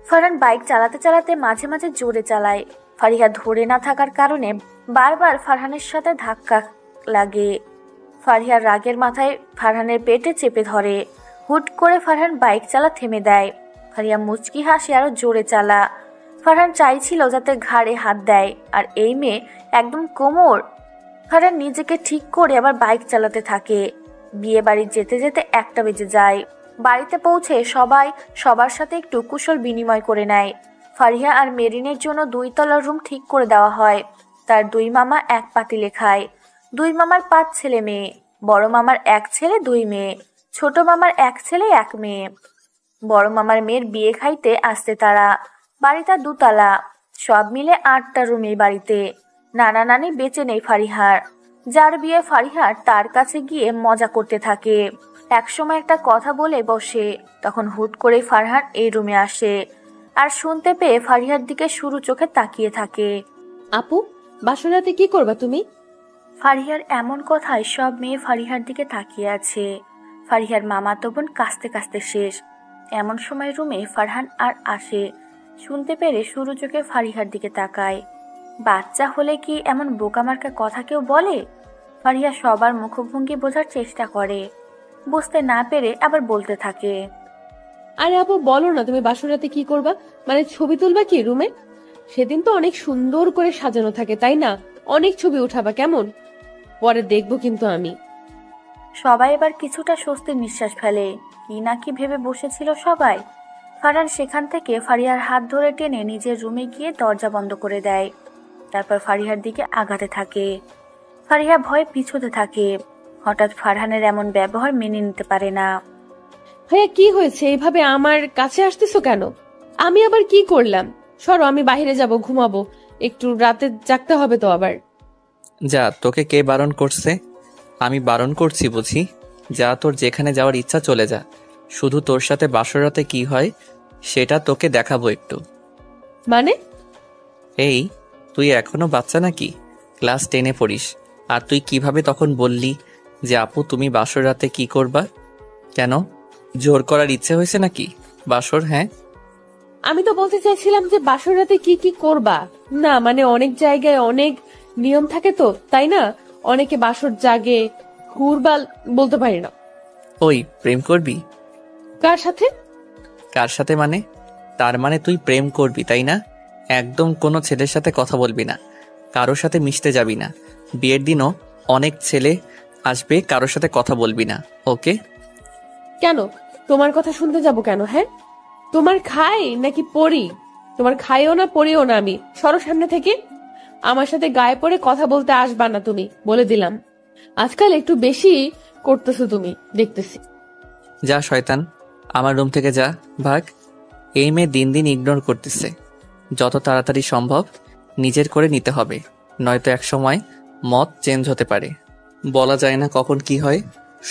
ফারহান বাইক চালাতে চালাতে মাঝে মাঝে জোরে চালায়। ফারিহা ধরে না থাকার কারণে বারবার ফারহানের সাথে ধাক্কা লাগে। ফারিহার রাগের মাথায় ফারহানের পেটে চেপে ধরে। হুট করে ফারহান বাইক চালা থেমে দেয়। ফারিহা মুচকি হাসে আরো জোরে চালা। ফারহান চাইছিল যাতে ঘাড়ে হাত দেয়, আর এই মেয়ে একদম কোমর। ফারহান নিজেকে ঠিক করে আবার বাইক চালাতে থাকে। বিয়ে বাড়ি যেতে যেতে 1টা বেজে যায়। বাড়িতে পৌঁছে সবাই সবার সাথে একটু কুশল বিনিময় করে নেয়। ফারিহা আর মেরিনের জন্য 2 তলার রুম ঠিক করে দেওয়া হয়। তার 2 মামা এক পাতিলে খায়। 2 মামার 5 ছেলে মেয়ে। বড় মামার 1 ছেলে 2 মেয়ে, ছোট মামার 1 ছেলে 1 মেয়ে। বড় মামার মেয়ের বিয়ে খাইতে আসতে তারা। বাড়িটা 2 তলা, সব মিলে 8টা রুম এই বাড়িতে। নানা নানি বেঁচে নেই ফারিহার। যার বিয়ে ফারিহার তার কাছে গিয়ে মজা করতে থাকে। একসময় একটা কথা বলে বসে, তখন হুট করে ফারহান এই রুমে আসে আর শুনতে পেয়ে ফারিহার দিকে শুরু চোখে তাকিয়ে থাকে। আপু, বাসর রাতে কি করবা তুমি? ফারিহার এমন কথায় সব মেয়ে ফারিহার দিকে তাকিয়ে আছে। ফারিহার মামাতো বোন কাঁদতে কাঁদতে শেষ। এমন সময় রুমে ফারহান আর আসে। শুনতে পেরে শুরু চোখে ফারিহার দিকে তাকায়। বাচ্চা হলে কি এমন বোকামার্কা কথা কেউ বলে? ফারিহা সবার মুখভঙ্গি বোঝার চেষ্টা করে, বুঝতে না পেরে আবার বলতে থাকে, আরে আপু বলো না, তুমি বাসর রাতে কি করবা? মানে ছবি তুলবা কি রুমে? সেদিন তো অনেক সুন্দর করে সাজানো থাকে তাই না? অনেক ছবি উঠাবা কেমন? পরে দেখবো কিন্তু আমি। সবাই এবার কিছুটা স্বস্তির নিঃশ্বাস ফেলে। কি না কি ভেবে বসেছিল সবাই। ফারহান সেখান থেকে ফারিহার হাত ধরে টেনে নিজের রুমে গিয়ে দরজা বন্ধ করে দেয়। তারপর ফারিহার দিকে আগাতে থাকে। ফারিহা ভয়ে পিছুতে থাকে। হঠাৎ ফারহানের এমন ব্যবহার মেনে নিতে পারে না। ভাইয়া কি হয়েছে? এইভাবে আমার কাছে আসতেছো কেন? আমি আবার কি করলাম? সরো, আমি বাইরে যাব, ঘুমাবো। একটু রাতে জাগতে হবে তো আবার। যা, তোকে কে বারণ করছে? আমি বারণ করছি বুঝি? যা, তোর যেখানে যাওয়ার ইচ্ছা চলে যা। শুধু তোর সাথে বাসর রাতে কি হয় সেটা তোকে দেখাবো একটু। মানে? এই, তুই এখনো বাচ্চা নাকি? ক্লাস 10-এ পড়িস। আর তুই কিভাবে তখন বললি যে আপু তুমি বাসর রাতে কি করবা? কেন, জোর করার ইচ্ছে হয়েছে নাকি বাসর? হ্যাঁ, আমি তো বলতে চাইছিলাম যে বাসর রাতে কি কি করবা। না মানে অনেক জায়গায় অনেক নিয়ম থাকে তো তাই না? অনেকে বাসর জাগে, ঘুরবাল বলতে পারি না। ওই প্রেম করবি? কার সাথে? কার সাথে মানে? তার মানে তুই প্রেম করবি তাই না? একদম কোনো ছেলের সাথে কথা বলবি না, কারোর সাথে মিশতে যাবি না। বিয়ের দিনও অনেক ছেলে আসবে, কারোর সাথে কথা বলবি না, ওকে? কেন তোমার কথা শুনতে যাব কেন? হ্যাঁ, তোমার খাই নাকি পড়ি? তোমার খাইও না পড়িও না আমি। সরো সামনে থেকে। আমার সাথে গায়ে পড়ে কথা বলতে আসবা না তুমি, বলে দিলাম। আজকাল একটু বেশি করতেছো তুমি, দেখতেছি। যা শয়তান, আমার রুম থেকে যা, ভাগ। এই মেয়ে দিন দিন ইগনোর করতেছে। যত তাড়াতাড়ি সম্ভব নিজের করে নিতে হবে, নয়তো এক সময় মত চেঞ্জ হতে পারে। বলা যায় না কখন কি হয়।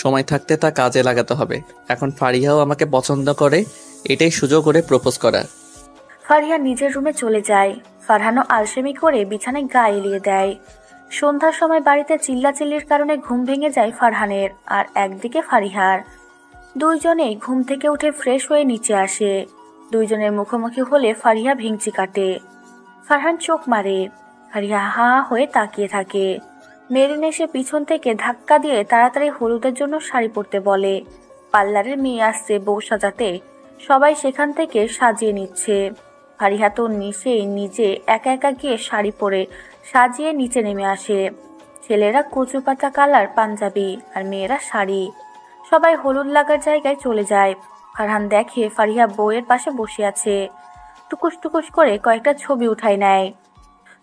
সময় থাকতে তা কাজে লাগাতে হবে। এখন ফারিহাও আমাকে পছন্দ করে, এটাই সুযোগ করে প্রপোজ করার। ফারিহা নিজের রুমে চলে যায়। ফারহানও আলসেমি করে বিছানায় গা এলিয়ে দেয়। সন্ধ্যার সময় বাড়িতে চিল্লাচিল্লির কারণে ঘুম ভেঙে যায় ফারহানের আর একদিকে ফারিহার। দুইজনেই ঘুম থেকে উঠে ফ্রেশ হয়ে নিচে আসে। দুইজনের মুখোমুখি হলে ফারিহা ভেঙচি কাটে। ফারহান চোখ মারে। ফারিহা হা হয়ে তাকিয়ে থাকে। মেরিন এসে পিছন থেকে ধাক্কা দিয়ে তাড়াতাড়ি হলুদের জন্য শাড়ি পরতে বলে। পার্লারের মেয়ে আসছে বউ সাজাতে। সবাই সেখান থেকে সাজিয়ে নিচ্ছে। ফারিহা তো নিজে একা একা গিয়ে শাড়ি পরে সাজিয়ে নিচে নেমে আসে। ছেলেরা কচু পাতা কালার পাঞ্জাবি আর মেয়েরা শাড়ি। সবাই হলুদ লাগার জায়গায় চলে যায়। ফারহান দেখে ফারিহা বউয়ের পাশে বসে আছে। টুকুস টুকুস করে কয়েকটা ছবি উঠাই নেয়।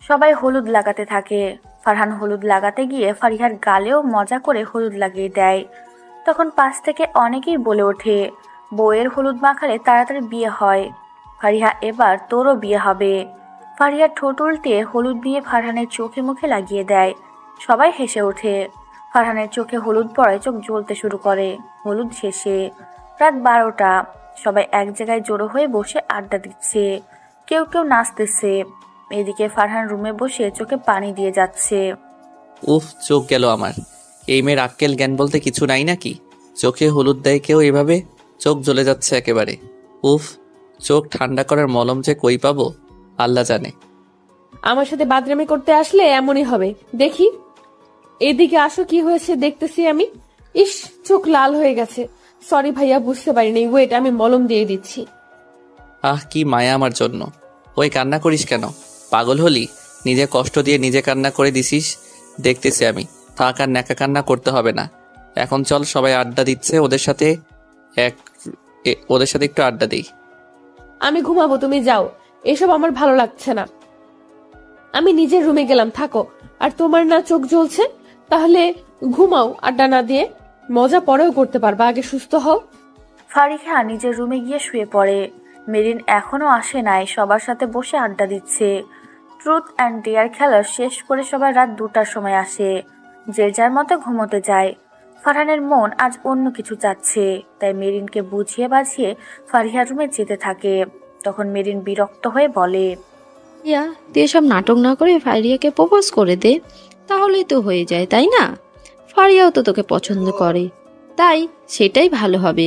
সবাই হলুদ লাগাতে থাকে। ফারহান হলুদ লাগাতে গিয়ে ফারিহার গালেও মজা করে হলুদ লাগিয়ে দেয়। তখন পাশ থেকে অনেকেই বলে ওঠে, বউয়ের হলুদ মাখালে তাড়াতাড়ি বিয়ে হয়। ফারিহা, এবার তোরও বিয়ে হবে। ফারিহা ঠোঁট উল্টে হলুদ নিয়ে ফারহানের চোখে মুখে লাগিয়ে দেয়। সবাই হেসে ওঠে। ফারহানের চোখে হলুদ পড়ায় চোখ জ্বলতে শুরু করে। হলুদ শেষে রাত 12টা। সবাই এক জায়গায় জড়ো হয়ে বসে আড্ডা দিচ্ছে। কেউ কেউ নাচতেছে। এদিকে ফারহান রুমে বসে চোখে পানি দিয়ে যাচ্ছে। উফ, চোখ গেল আমার। এই মেয়ের আক্কেল জ্ঞান বলতে কিছু নাই নাকি? চোখে হলুদ দেয় কেউ এভাবে? চোখ জ্বলে যাচ্ছে একেবারে। উফ, চোখ ঠান্ডা করার মলম যে কই পাবো আল্লাহ জানে। আমার সাথে বাদরামি করতে আসলে এমনই হবে। দেখি এদিকে আসো, কি হয়েছে দেখতেছি আমি। ইস, চোখ লাল হয়ে গেছে। সরি ভাইয়া, বুঝতে পারিনি। ওয়েট, আমি মলম দিয়ে দিচ্ছি। আহ, কি মায়া আমার জন্য। ওই কান্না করিস কেন? পাগল হলি? নিজে কষ্ট দিয়ে নিজে কান্না করে দিছিস দেখতেছি আমি। থাক, আর ন্যাকা কান্না করতে হবে না। এখন চল, সবাই আড্ডা দিচ্ছে, ওদের সাথে একটু আড্ডা দিই। আমি ঘুমাবো, তুমি যাও। এসব আমার ভালো লাগছে না। আমি নিজের রুমে গেলাম, থাকো। আর তোমার না চোখ জ্বলছে, তাহলে ঘুমাও আড্ডা না দিয়ে। মজা পরেও করতে পারবা, আগে সুস্থ হও। ফারিহা নিজের রুমে গিয়ে শুয়ে পড়ে। মেরিন এখনো আসে নাই, সবার সাথে বসে আড্ডা দিচ্ছে। ট্রুথ অ্যান্ড ডেয়ার খেলা শেষ করে সবাই রাত 2টার সময় আসে। যে যার মতো ঘুমোতে যায়। ফারহানের মন আজ অন্য কিছু চাচ্ছে, তাই মেরিনকে বুঝিয়ে বাঝিয়ে ফারিহার রুমে যেতে থাকে। তখন মেরিন বিরক্ত হয়ে বলে, ইয়া, তুই এসব নাটক না করে ফারিয়াকে প্রপোজ করে দে, তাহলেই তো হয়ে যায় তাই না? ফারিয়াও তো তোকে পছন্দ করে, তাই সেটাই ভালো হবে।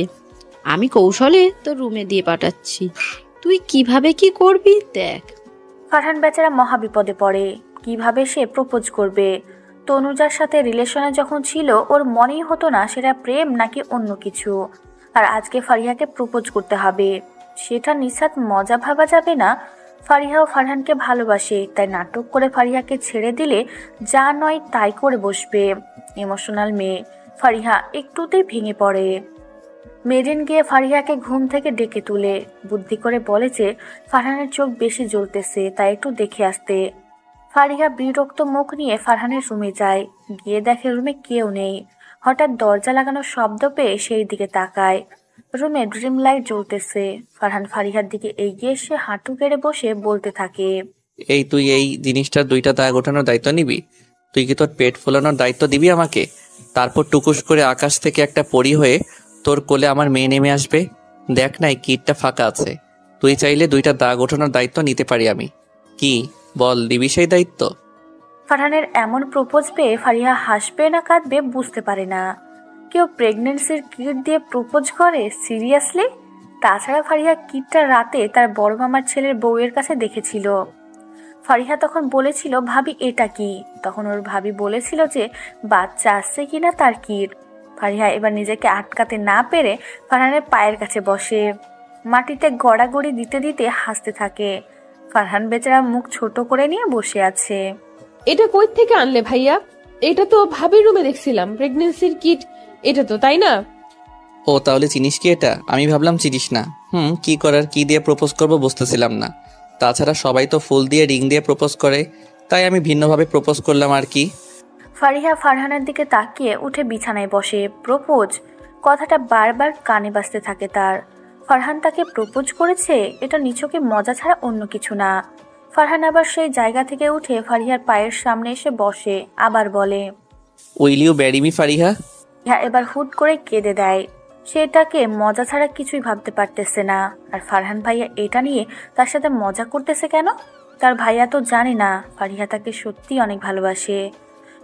আমি কৌশলে তোর রুমে দিয়ে পাঠাচ্ছি, তুই কিভাবে কি করবি দেখ। ফারহান বেচারা মহা বিপদে পড়ে। কিভাবে সে প্রপোজ করবে? তনুজার সাথে রিলেশনে যখন ছিল ওর মনেই হতো না সেটা প্রেম নাকি অন্য কিছু। আর আজকে ফারিহাকে প্রপোজ করতে হবে। সেটা নিছাত মজা ভাবা যাবে না। ফারিহাও ফারহানকে ভালোবাসে, তাই নাটক করে ফারিহাকে ছেড়ে দিলে যা নয় তাই করে বসবে। ইমোশনাল মেয়ে ফারিহা একটুতেই ভেঙে পড়ে। মেরিন গিয়ে ফারিহাকে ঘুম থেকে ডেকে তুলে বুদ্ধি করে বলে যে ফারহানের চোখ বেশি জ্বলতেছে, তাই একটু দেখে আসতে। ফারিহা বিরক্ত মুখ নিয়ে ফারহানের রুমে যায়। গিয়ে দেখে রুমে কেউ নেই। হঠাৎ দরজা লাগানোর শব্দ পেয়ে সেই দিকে তাকায়। রুমে ড্রিম লাইট জ্বলতেছে। ফারহান ফারিহার দিকে এগিয়ে এসে হাঁটু গেড়ে বসে বলতে থাকে, এই তুই এই জিনিসটার 2টা দাগ ওঠানোর দায়িত্ব নিবি? তুই কি তোর পেট ফোলানোর দায়িত্ব দিবি আমাকে? তারপর টুকুস করে আকাশ থেকে একটা পরী হয়ে তোর কোলে আমার মেয়ে নেমে আসবে। দেখ না এই কিটটা ফাঁকা আছে, তুই চাইলে 2টা দাগ ওঠানোর দায়িত্ব নিতে পারি আমি। কি বল, দিবি সেই দায়িত্ব? ফারহানের এমন প্রপোজ পেয়ে ফারিহা হাসবে না কাঁদবে বুঝতে পারে না। কেউ প্রেগনেন্সির কিট দিয়ে প্রপোজ করে? সিরিয়াসলি? তাছাড়া ফারিহা কিটটা রাতে তার বড় মামার ছেলের বউয়ের কাছে দেখেছিল। ফারিহা তখন বলেছিল, ভাবি এটা কি? তখন ওর ভাবি বলেছিল যে বাচ্চা আসছে কিনা তার কিট। ফারিহা এবার নিজেকে আটকাতে না পেরে ফারহানের পায়ের কাছে বসে, মাটিতে গড়াগড়ি দিতে দিতে হাসতে থাকে। ফারহান বেচারা মুখ ছোট করে নিয়ে বসে আছে। এটা কই থেকে আনলে ভাইয়া? এটা তো ভাবির রুমে দেখছিলাম, প্রেগনেন্সির কিট এটা তো, তাই না? ও তাহলে চিনিস কি এটা? আমি ভাবলাম চিনিস না। কি করার, কি দিয়ে প্রপোজ করবো বুঝতেছিলাম না। তাছাড়া সবাই তো ফুল দিয়ে রিং দিয়ে প্রপোজ করে, তাই আমি ভিন্নভাবে প্রপোজ করলাম আর কি। ফারিহা ফারহানের দিকে তাকিয়ে উঠে বিছানায় বসে। প্রপোজ কথাটা বারবার কানে বাজতে থাকে তার। ফারহান তাকে প্রপোজ করেছে, এটা নিছকে মজা ছাড়া অন্য কিছু না। ফারহান আবার সেই জায়গা থেকে উঠে ফারিহার পায়ের সামনে এসে বসে, আবার বলে, will you marry me Fariha? Fariha এবার হুট করে কেঁদে দেয়। সেটাকে মজা ছাড়া কিছুই ভাবতে পারতেছে না। আর ফারহান ভাইয়া এটা নিয়ে তার সাথে মজা করতেছে কেন? তার ভাইয়া তো জানে না ফারিহা তাকে সত্যি অনেক ভালোবাসে।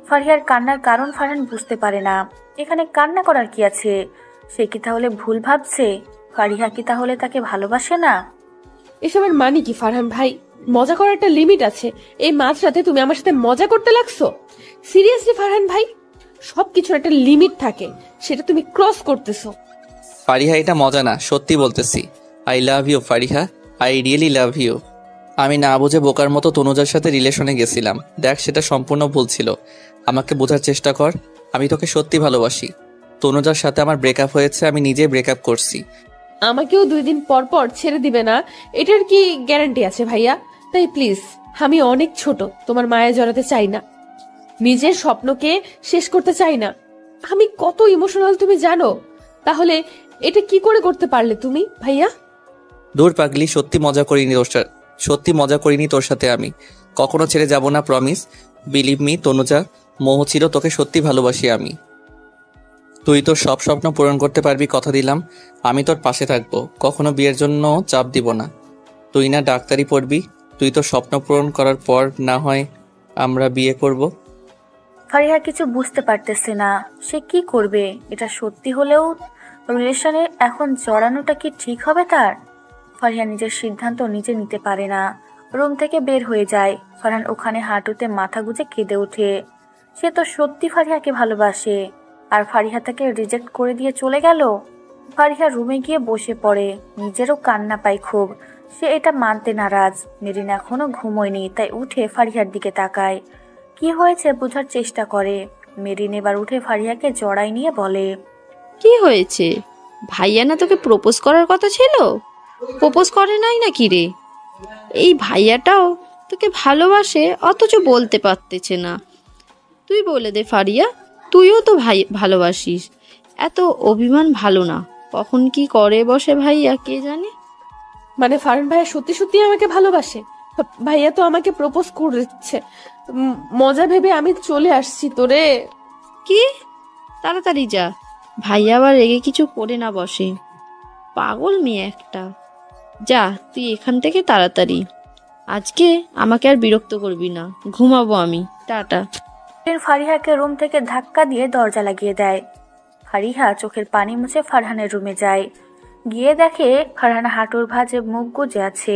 ফারিহার কান্নার কারণ ফারহান বুঝতে পারে না। এখানে কান্না করার কি আছে? সে কি তাহলে ভুল ভাবছে? ফারিহা কি তাহলে তাকে ভালোবাসে না? এসবের মানে কি ফারহান ভাই? মজা করার একটা লিমিট আছে। এই মাঝরাতে তুমি আমার সাথে মজা করতে লাগছো? সিরিয়াসলি ফারহান ভাই, সবকিছুর একটা লিমিট থাকে, সেটা তুমি ক্রস করতেছো। ফারিহা এটা মজা না, সত্যি বলতেছি। I love you Fariha, I really love you. আমি না বুঝে বোকার মতো তনুজার সাথে রিলেশনে গেছিলাম। দেখ সেটা সম্পূর্ণ ভুল ছিল। আমাকে বোঝার চেষ্টা কর, আমি তোকে সত্যি ভালোবাসি। তনুজার সাথে আমার ব্রেকআপ হয়েছে, আমি নিজে ব্রেকআপ করছি। আমাকেও 2 দিন পর পর ছেড়ে দিবে না, এটার কি গ্যারান্টি আছে ভাইয়া? তাই প্লিজ, আমি অনেক ছোট, তোমার মায়া জড়াতে চাই না, নিজের স্বপ্নকে শেষ করতে চাই না। আমি কত ইমোশনাল তুমি জানো? তাহলে এটা কি করে করতে পারলে তুমি ভাইয়া? দূর পাগলি, সত্যি মজা করিনি তোর সাথে আমি। কখনো ছেড়ে যাব না, প্রমিস। বিলিভ মি তনুজা, মোহ ছিল, তোকে সত্যি ভালোবাসি আমি। তুই তোর সব স্বপ্ন পূরণ করতে পারবি, কথা দিলাম। আমি তোর পাশে থাকবো, কখনো বিয়ের জন্য চাপ দিব না। তুই না ডাক্তারি পড়বি, তুই তোর স্বপ্ন পূরণ করার পর না হয় আমরা বিয়ে করব। ফারিহা কিছু বুঝতে পারতেছে না সে কি করবে। এটা সত্যি হলেও রিলেশনে এখন জড়ানোটা কি ঠিক হবে তার? ফারিহা নিজের সিদ্ধান্ত নিজে নিতে পারে না। রুম থেকে বের হয়ে যায়। ফারহান ওখানে হাঁটুতে মাথা গুজে কেঁদে ওঠে। সে তো সত্যি ফারিহাকে ভালোবাসে, আর ফারিহা তাকে রিজেক্ট করে দিয়ে চলে গেল। ফারিহা রুমে গিয়ে বসে পড়ে। নিজেরও কান্না পায় খুব। সে এটা মানতে নারাজ। মেরিন এখনো ঘুমোয়নি, তাই উঠে ফারিহার দিকে তাকায়। কি হয়েছে বোঝার চেষ্টা করে। মেরিন এবার উঠে ফারিহাকে জড়াই নিয়ে বলে, কি হয়েছে? ভাইয়া না তোকে প্রপোজ করার কথা ছিল? প্রপোজ করে নাই নাকি রে? এই ভাইয়াটাও তোকে ভালোবাসে, অথচ বলতে পারতেছে না। তুই বলে দে ফারিয়া, তুইও তো ভাই ভালোবাসিস। এত অভিমান ভালো না। কখন কি করে বসে ভাইয়া কে জানে। মানে ফারহান ভাইয়া সত্যি সত্যি আমাকে ভালোবাসে? ভাইয়া তো আমাকে প্রপোজ করেছে, মজা ভেবে আমি চলে আসছি তোরে। কি? তাড়াতাড়ি যা, ভাইয়া আবার রেগে কিছু করে না বসে। পাগল মেয়ে একটা। যা তুই এখান থেকে তাড়াতাড়ি। আজকে আমাকে আর বিরক্ত করবি না, ঘুমাবো আমি, টাটা। ফারিহাকে রুম থেকে ধাক্কা দিয়ে দরজা লাগিয়ে দেয়। ফারিহা চোখের পানি মুছে ফারহানের রুমে যায়। গিয়ে দেখে ফারহান হাঁটুর ভাঁজে মুখ গুজে আছে।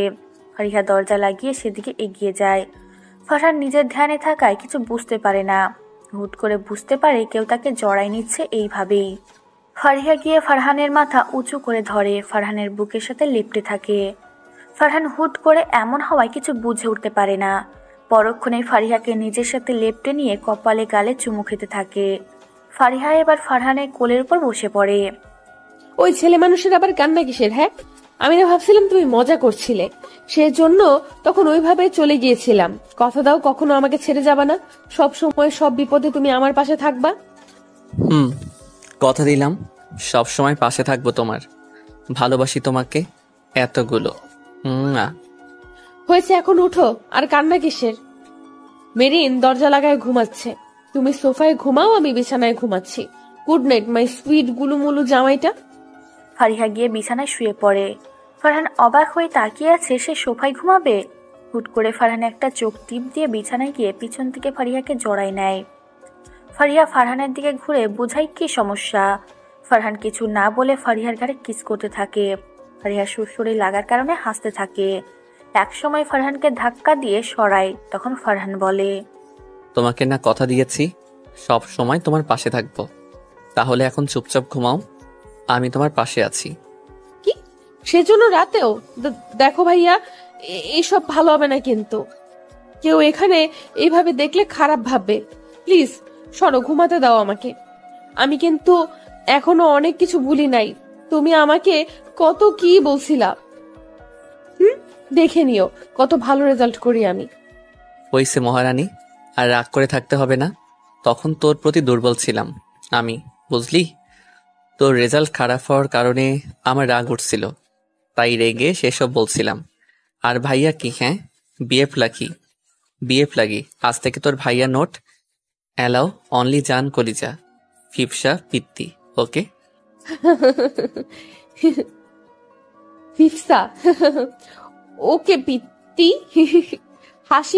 ফারিহা দরজা লাগিয়ে সেদিকে এগিয়ে যায়। ফারহান নিজের ধ্যানে থাকায় কিছু বুঝতে পারে না। হুট করে বুঝতে পারে কেউ তাকে জড়াই নিচ্ছে এইভাবেই। ফারিহা গিয়ে ফারহানের মাথা উঁচু করে ধরে ফারহানের বুকের সাথে লেপ্টে থাকে। ফারহান হুট করে এমন হওয়ায় কিছু বুঝে উঠতে পারে না। পরক্ষণেই ফারিহাকে নিজের সাথে লেপ্টে নিয়ে কপালে গালে চুমু খেতে থাকে। ফারিহা এবার ফারহানের কোলের উপর বসে পড়ে। ওই ছেলে মানুষের আবার কান্না কিসের? হ্যাঁ, আমি না ভাবছিলাম তুমি মজা করছিলে, সেজন্য তখন ওইভাবে চলে গিয়েছিলাম। কথা দাও কখনো আমাকে ছেড়ে যাবা না, সব সময় সব বিপদে তুমি আমার পাশে থাকবা। কথা দিলাম সব সময় পাশে থাকবো তোমার। ভালোবাসি তোমাকে এতগুলো। হয়েছে, এখন উঠো, আর কান্না কিসের? মেরিন দরজা লাগায় ঘুমাচ্ছে, তুমি সোফায় ঘুমাও, আমি বিছানায় ঘুমাচ্ছি। গুড নাইট মাই সুইট গুলুমুলু জামাইটা। ফারিহা গিয়ে বিছানায় শুয়ে পড়ে। ফারহান অবাক হয়ে তাকিয়ে আছে সে সোফায় ঘুমাবে। হুট করে ফারহান একটা চোখ টিপ দিয়ে বিছানায় গিয়ে পিছন থেকে ফারিহাকে জড়ায় নেয়। ফারিহা ফারহানের দিকে ঘুরে বোঝায় কি সমস্যা। ফারহান কিছু না বলে ফারিহার ঘাড়ে কিস করতে থাকে। ফারিহা সুরসুরি লাগার কারণে হাসতে থাকে। একসময় ফারহানকে ধাক্কা দিয়ে সরায়। তখন ফারহান বলে, তোমাকে না কথা দিয়েছি সব সময় তোমার পাশে থাকবো, তাহলে এখন চুপচাপ ঘুমাও, আমি তোমার পাশে আছি। কি সেজন্য রাতেও? দেখো ভাইয়া, এইসব ভালো হবে না, কিন্তু কেউ এখানে এইভাবে দেখলে খারাপ ভাববে। প্লিজ সরো, ঘুমাতে দাও আমাকে। আমি কিন্তু এখনো অনেক কিছু ভুলি নাই। তুমি আমাকে কত কি বলছিলা, দেখে নিও কত ভালো রেজাল্ট করি আমি। হইছে মহারানী, আর রাগ করে থাকতে হবে না। তখন তোর প্রতি দুর্বল ছিলাম আমি, বুঝলি? তোর রেজাল্ট খারাপ হওয়ার কারণে আমার রাগ উঠছিল, তাই রেগে সেসব বলছিলাম। আর ভাইয়া কি? হ্যাঁ, বিএফ লাগি। আজ থেকে তোর ভাইয়া নোট অ্যালাউ অনলি জান কলিজা ফিপসা পিত্তি। ওকে ফিফসা, ওকে পিত্তি। হাসি